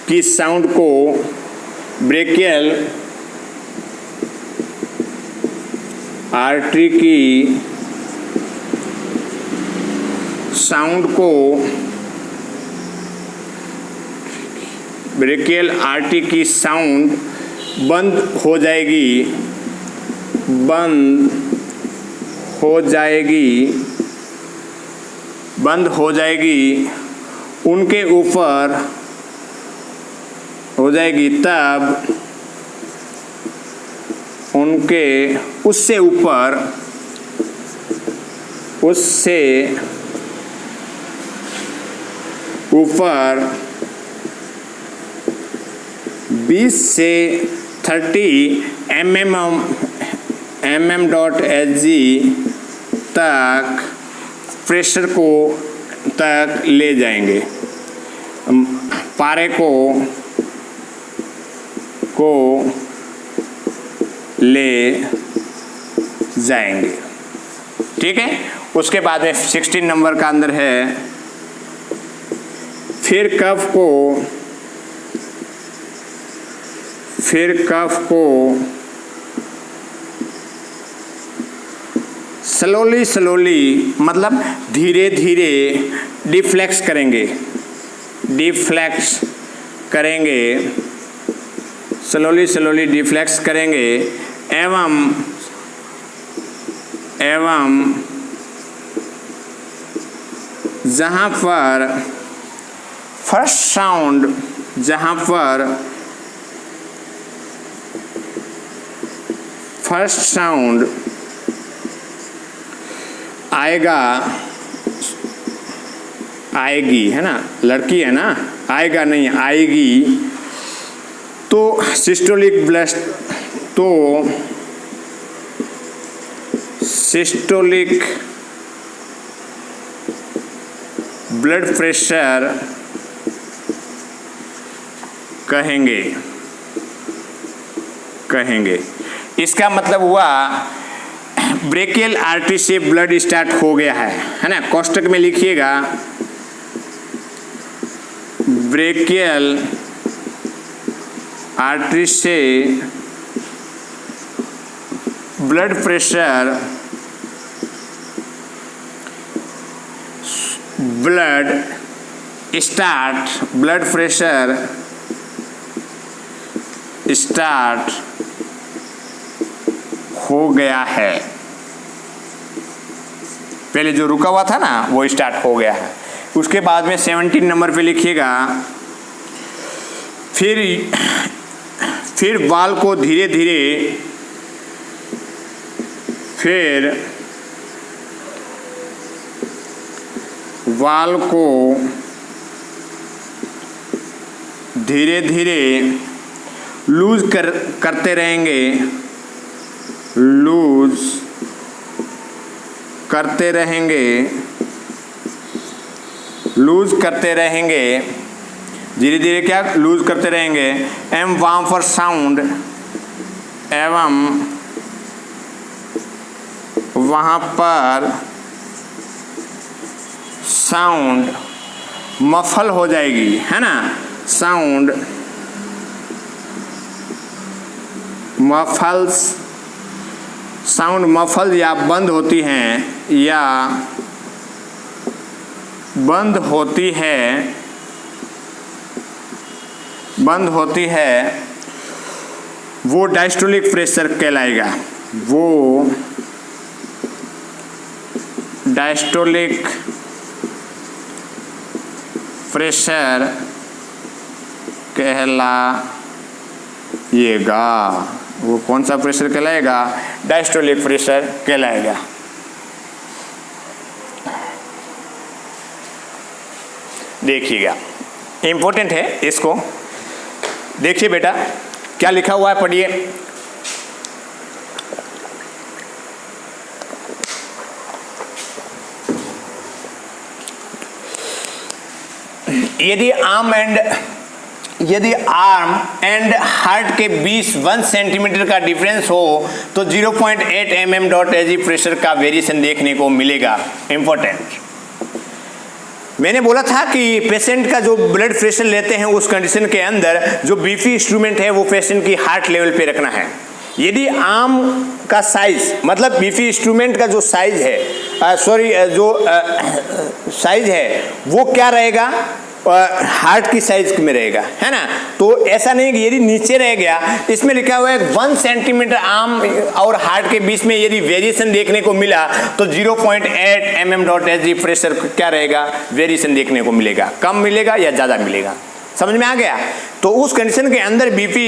की साउंड को, ब्रेकियल आर्टरी की साउंड को, ब्रेकियल आर्टरी की साउंड बंद हो जाएगी, उनके ऊपर हो जाएगी, तब उनके उससे ऊपर 20 से 30 mm.hg तक प्रेशर को तक ले जाएंगे, पारे को ले जाएंगे। ठीक है, उसके बाद में 16 नंबर का अंदर है, फिर कफ को स्लोली मतलब धीरे धीरे डिफ्लेक्स करेंगे, स्लोली डिफ्लेक्स करेंगे एवं जहाँ पर फर्स्ट साउंड आएगी, है ना, लड़की है ना, आएगा नहीं, आएगी, तो सिस्टोलिक ब्लड प्रेशर कहेंगे। इसका मतलब हुआ ब्रेकियल आर्टरी से ब्लड स्टार्ट हो गया है ना। कोष्टक में लिखिएगा ब्रेकियल आर्टरी से blood pressure blood pressure start हो गया है। पहले जो रुका हुआ था ना वो स्टार्ट हो गया है। उसके बाद में 17 नंबर पे लिखिएगा फिर वाल को धीरे धीरे लूज करते रहेंगे धीरे धीरे क्या लूज करते रहेंगे। एवं वहाँ पर साउंड मफल हो जाएगी, है ना। साउंड मफल या बंद होती है वो डायस्टोलिक प्रेशर कहलाएगा। वो डायस्टोलिक प्रेशर कहलाएगा। वो कौन सा प्रेशर कहलाएगा? डायस्टोलिक प्रेशर कहलाएगा। देखिएगा, इंपॉर्टेंट है, इसको देखिए बेटा क्या लिखा हुआ है, पढ़िए। यदि आर्म एंड हार्ट के बीच 1 सेंटीमीटर का डिफरेंस हो तो 0.8 mm.Hg प्रेशर का वेरिएशन देखने को मिलेगा। इंपॉर्टेंट, मैंने बोला था कि पेशेंट का जो ब्लड प्रेशर लेते हैं उस कंडीशन के अंदर जो बीपी इंस्ट्रूमेंट है वो पेशेंट की हार्ट लेवल पे रखना है। यदि आर्म का साइज मतलब बीपी इंस्ट्रूमेंट का जो साइज है साइज है वो क्या रहेगा? हार्ट की साइज में रहेगा, है ना। तो ऐसा नहीं कि यदि नीचे रह गया, इसमें लिखा हुआ है 1 सेंटीमीटर आर्म और हार्ट के बीच में यदि वेरिएशन देखने को मिला तो 0.8 mm.Hg प्रेशर क्या रहेगा? वेरिएशन देखने को मिलेगा। कम मिलेगा या ज़्यादा मिलेगा? समझ में आ गया? तो उस कंडीशन के अंदर बीपी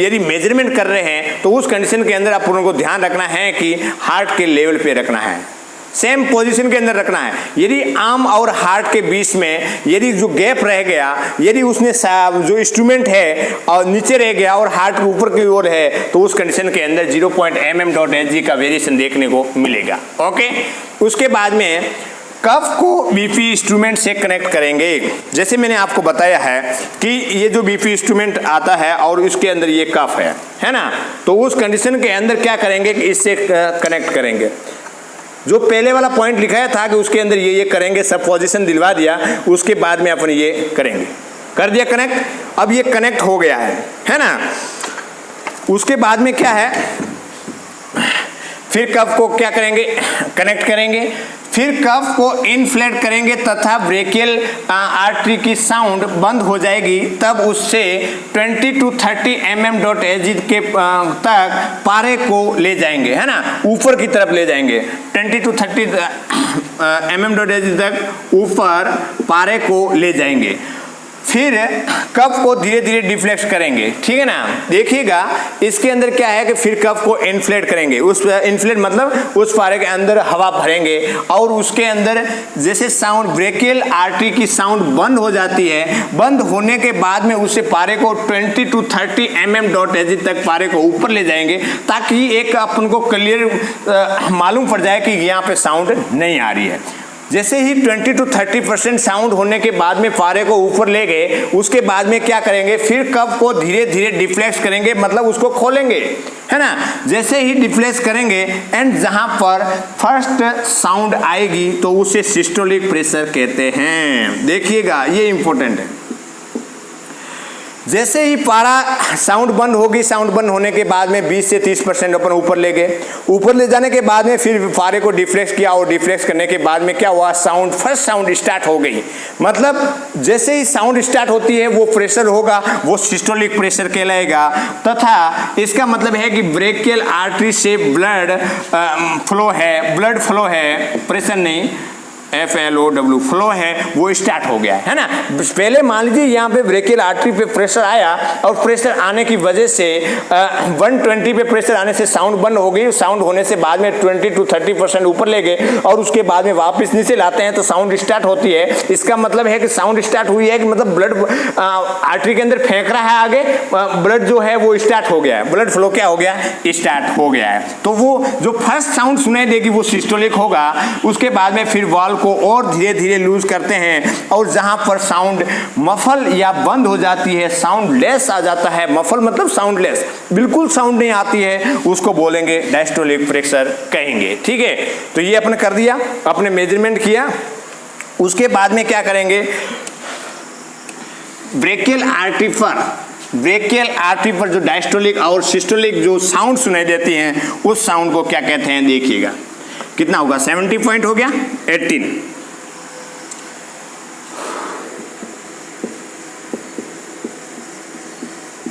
यदि मेजरमेंट कर रहे हैं तो उस कंडीशन के अंदर आप को ध्यान रखना है कि हार्ट के लेवल पे रखना है, सेम पोजीशन के अंदर रखना है। यदि आर्म और हार्ट के बीच में यदि जो गैप रह गया, यदि उसने जो इंस्ट्रूमेंट है और नीचे रह गया और हार्ट ऊपर की ओर है तो उस कंडीशन के अंदर 0.8 mm.Hg का वेरिएशन देखने को मिलेगा। ओके, उसके बाद में कफ को बीपी इंस्ट्रूमेंट से कनेक्ट करेंगे। जैसे मैंने आपको बताया है कि ये जो बीपी इंस्ट्रूमेंट आता है और इसके अंदर ये कफ है ना। तो उस कंडीशन के अंदर क्या करेंगे कि इससे कनेक्ट करेंगे। जो पहले वाला पॉइंट लिखाया था कि उसके अंदर ये करेंगे, सब पोजीशन दिलवा दिया, उसके बाद में अपन ये करेंगे, कर दिया कनेक्ट। अब ये कनेक्ट हो गया है ना। उसके बाद में क्या है, फिर कफ को क्या करेंगे? कनेक्ट करेंगे। फिर कफ को इन्फ्लेट करेंगे तथा ब्रेकियल आर्टरी की साउंड बंद हो जाएगी। तब उससे 20 to 30 mm.Hg के तक पारे को ले जाएंगे, है ना, ऊपर की तरफ ले जाएंगे। 20 to 30 mm.Hg तक ऊपर पारे को ले जाएंगे। फिर कफ को धीरे धीरे डिफ्लेक्ट करेंगे, ठीक है ना। देखिएगा इसके अंदर क्या है कि फिर कफ को इन्फ्लेट करेंगे। उस इन्फ्लेट मतलब उस पारे के अंदर हवा भरेंगे और उसके अंदर जैसे साउंड ब्रेकियल आर्टरी की साउंड बंद हो जाती है, बंद होने के बाद में उसे पारे को 20 to 30 mm.Hg तक पारे को ऊपर ले जाएंगे ताकि एक अपन को क्लियर मालूम पड़ जाए कि यहाँ पे साउंड नहीं आ रही है। जैसे ही 20 to 30% साउंड होने के बाद में पारे को ऊपर ले गए, उसके बाद में क्या करेंगे, फिर कप को धीरे धीरे डिफ्लेक्स करेंगे, मतलब उसको खोलेंगे, है ना। जैसे ही डिफ्लेक्स करेंगे एंड जहां पर फर्स्ट साउंड आएगी तो उसे सिस्टोलिक प्रेशर कहते हैं। देखिएगा ये इंपॉर्टेंट है। जैसे ही पारा साउंड बंद होगी, साउंड बंद होने के बाद में 20 से 30% अपन ऊपर ले गए, ऊपर ले जाने के बाद में फिर पारे को डिफ्लेक्स किया और डिफ्लेक्स करने के बाद में क्या हुआ, साउंड फर्स्ट साउंड स्टार्ट हो गई। मतलब जैसे ही साउंड स्टार्ट होती है वो प्रेशर होगा, वो सिस्टोलिक प्रेशर कहलाएगा। तथा इसका मतलब है कि ब्रेकियल आर्टरी से ब्लड फ्लो है, ब्लड फ्लो है, प्रेशर नहीं, FLOW फ्लो है, वो स्टार्ट हो गया है ना। पहले मान लीजिए यहाँ पे ब्रेकियल आर्टरी पे प्रेशर आया और प्रेशर आने की वजह से 120 पे प्रेशर आने से साउंड बंद हो गई। साउंड होने से बाद में 20 to 30% ऊपर ले गए और उसके बाद में वापस नीचे लाते हैं तो साउंड स्टार्ट होती है। इसका मतलब है कि साउंड स्टार्ट हुई है कि मतलब ब्लड आर्टरी के अंदर फेंक रहा है, आगे ब्लड जो है वो स्टार्ट हो गया है, ब्लड फ्लो क्या हो गया, स्टार्ट हो गया है। तो वो जो फर्स्ट साउंड सुनाई देगी वो सिस्टोलिक होगा। उसके बाद में फिर वॉल्व को और धीरे धीरे लूज करते हैं और जहां पर साउंड मफल या बंद हो जाती है, साउंड लेस आ जाता है, मफल मतलब साउंड लेस, बिल्कुल साउंड नहीं आती है, उसको बोलेंगे डायस्टोलिक प्रेशर कहेंगे। ठीक है, तो ये अपने कर दिया, अपने मेजरमेंट किया। उसके बाद में क्या करेंगे, ब्रेकियल आर्टरी पर जो डायस्टोलिक और सिस्टोलिक जो साउंड सुनाई देती हैं उस साउंड को क्या कहते हैं, देखिएगा कितना होगा, 70 पॉइंट हो गया, 18।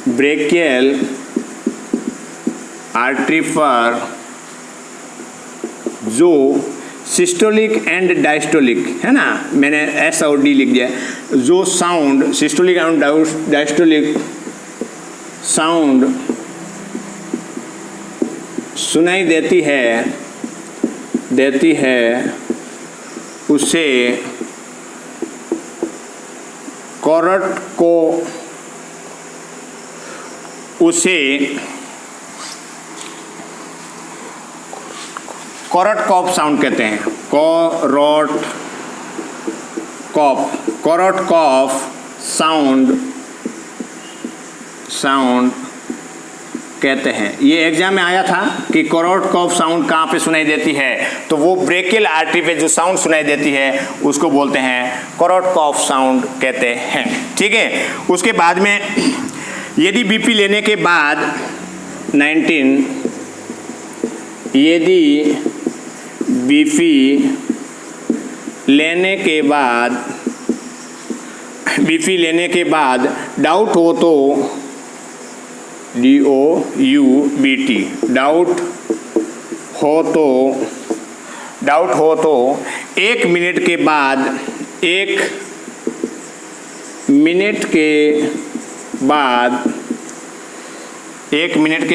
ब्रेकियल आर्टरी पर जो सिस्टोलिक एंड डायस्टोलिक है ना, मैंने S और D लिख दिया, जो sound systolic and diastolic sound सुनाई देती है उसे कोरट को कोरट कॉप साउंड कहते हैं। कोरट कॉप साउंड कहते हैं। ये एग्जाम में आया था कि कोरट कॉप साउंड कहाँ पे सुनाई देती है, तो वो ब्रेकियल आर्टरी पे जो साउंड सुनाई देती है उसको बोलते हैं कोरट कॉप साउंड कहते हैं। ठीक है, उसके बाद में यदि बीपी लेने के बाद 19, यदि बीपी लेने के बाद डाउट हो तो DOUBT डाउट हो तो 1 मिनट के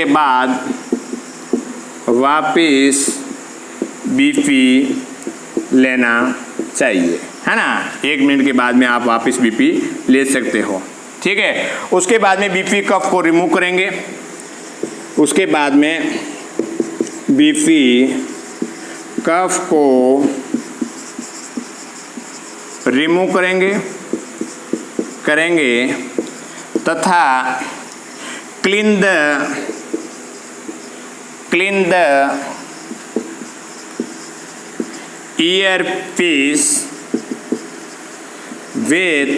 बाद वापस बीपी लेना चाहिए, है ना। 1 मिनट के बाद में आप वापस बीपी ले सकते हो। ठीक है, उसके बाद में बीपी कफ को रिमूव करेंगे। उसके बाद में बीपी कफ को रिमूव करेंगे तथा clean the ear piece with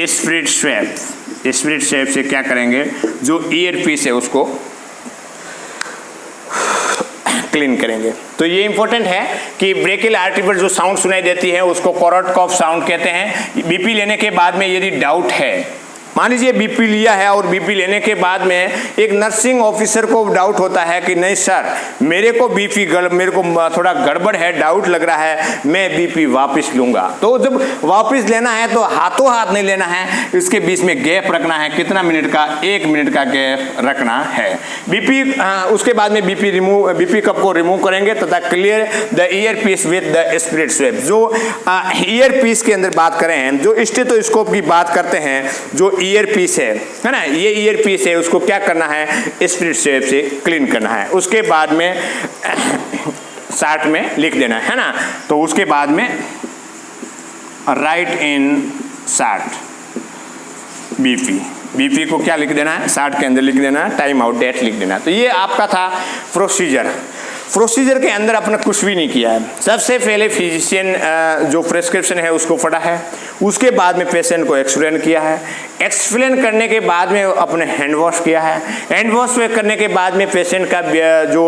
spirit swab से क्या करेंगे, जो ईयर पीस है उसको क्लीन करेंगे। तो ये इंपॉर्टेंट है कि ब्रेकियल आर्टरी पर जो साउंड सुनाई देती है उसको कोरट कॉफ साउंड कहते हैं। बीपी लेने के बाद में यदि डाउट है, मान लीजिए बीपी लिया है और बीपी लेने के बाद में एक नर्सिंग ऑफिसर को डाउट होता है कि नहीं सर मेरे को मेरे को थोड़ा गड़बड़ है, डाउट लग रहा है, मैं बीपी वापस लूंगा। तो जब वापस लेना है तो हाथों हाथ नहीं लेना है, इसके बीच में गैप रखना है। कितना मिनट का, 1 मिनट का गैप रखना है। बीपी उसके बाद में बीपी कप को रिमूव करेंगे तथा clear the ear piece with the spirit swab. जो ईयर पीस के अंदर बात करें, जो स्टेथोस्कोप की बात करते हैं, जो ईयर पीस है ना, ये ईयर पीस है, उसको क्या करना है, स्पिरिट स्वेप से क्लीन करना है। उसके बाद में चार्ट में लिख देना है ना। तो उसके बाद में राइट इन चार्ट बीपी को क्या लिख देना है, चार्ट के अंदर लिख देना है, टाइम आउट डेट लिख देना। तो ये आपका था प्रोसीजर के अंदर अपने कुछ भी नहीं किया है। सबसे पहले फिजिशियन जो प्रेस्क्रिप्शन है उसको पढ़ा है, उसके बाद में पेशेंट को एक्सप्लेन किया है, एक्सप्लेन करने के बाद में अपने हैंड वॉश किया है, हैंड वॉश करने के बाद में पेशेंट का जो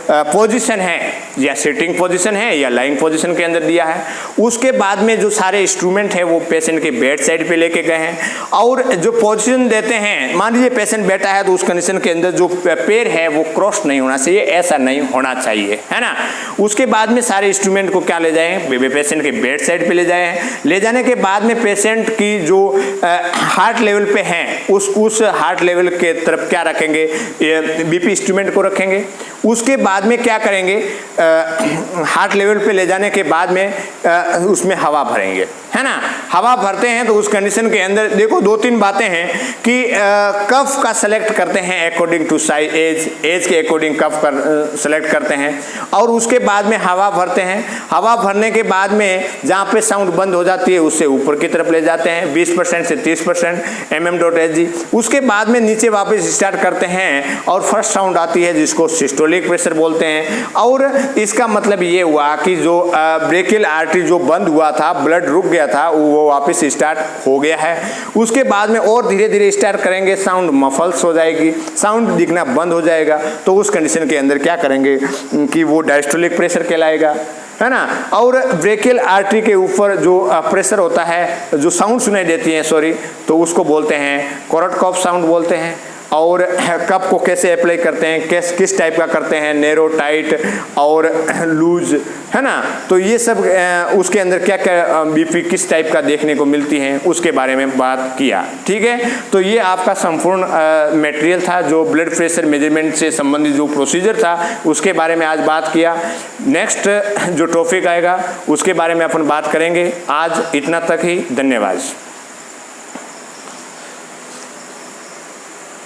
पोजीशन है या सिटिंग पोजीशन है या लाइंग पोजीशन के अंदर दिया है, उसके बाद में जो सारे इंस्ट्रूमेंट है वो पेशेंट के बेड साइड पे लेके गए हैं और जो पोजीशन देते हैं, मान लीजिए पेशेंट बैठा है तो उस कंडीशन के अंदर जो पैर है वो क्रॉस नहीं होना चाहिए, ऐसा नहीं होना चाहिए, है ना। उसके बाद में सारे इंस्ट्रूमेंट को क्या ले जाएं, पेशेंट के बेड साइड पे ले जाए, ले जाने के बाद में पेशेंट की जो हार्ट लेवल पे हैं उस हार्ट लेवल के तरफ क्या रखेंगे, बीपी इंस्ट्रूमेंट को रखेंगे। उसके बाद में क्या करेंगे, हार्ट लेवल पे ले जाने के बाद में उसमें हवा भरेंगे, है ना। हवा भरते हैं तो उस कंडीशन के अंदर देखो 2-3 बातें हैं कि कफ का सेलेक्ट करते हैं अकॉर्डिंग टू साइज, एज के अकॉर्डिंग कफ का सेलेक्ट करते हैं और उसके बाद में हवा भरते हैं। हवा भरने के बाद में जहाँ पे साउंड बंद हो जाती है उससे ऊपर की तरफ ले जाते हैं 20% से 30% mm.Hg। उसके बाद में नीचे वापस स्टार्ट करते हैं और फर्स्ट साउंड आती है जिसको सिस्टोलिक प्रेशर बोलते हैं। और इसका मतलब ये हुआ कि जो ब्रेकियल आर्टरी जो बंद हुआ था, ब्लड रुक गया था, वो वापस स्टार्ट हो गया है। उसके बाद में और धीरे धीरे स्टार्ट करेंगे, साउंड मफल्स हो जाएगी, साउंड दिखना बंद हो जाएगा। तो उस कंडीशन के अंदर क्या करेंगे कि वो डायस्टोलिक प्रेशर कहलाएगा, है ना। और ब्रेकियल आर्टरी के ऊपर जो प्रेशर होता है, जो साउंड सुनाई देती है तो उसको बोलते हैं कोरटकॉफ साउंड बोलते हैं। और कप को कैसे अप्लाई करते हैं, किस टाइप का करते हैं, नैरो, टाइट और लूज, है ना। तो ये सब उसके अंदर क्या क्या बीपी किस टाइप का देखने को मिलती है उसके बारे में बात किया, ठीक है। तो ये आपका संपूर्ण मटेरियल था जो ब्लड प्रेशर मेजरमेंट से संबंधित जो प्रोसीजर था उसके बारे में आज बात किया। नेक्स्ट जो टॉपिक आएगा उसके बारे में अपन बात करेंगे। आज इतना तक ही, धन्यवाद।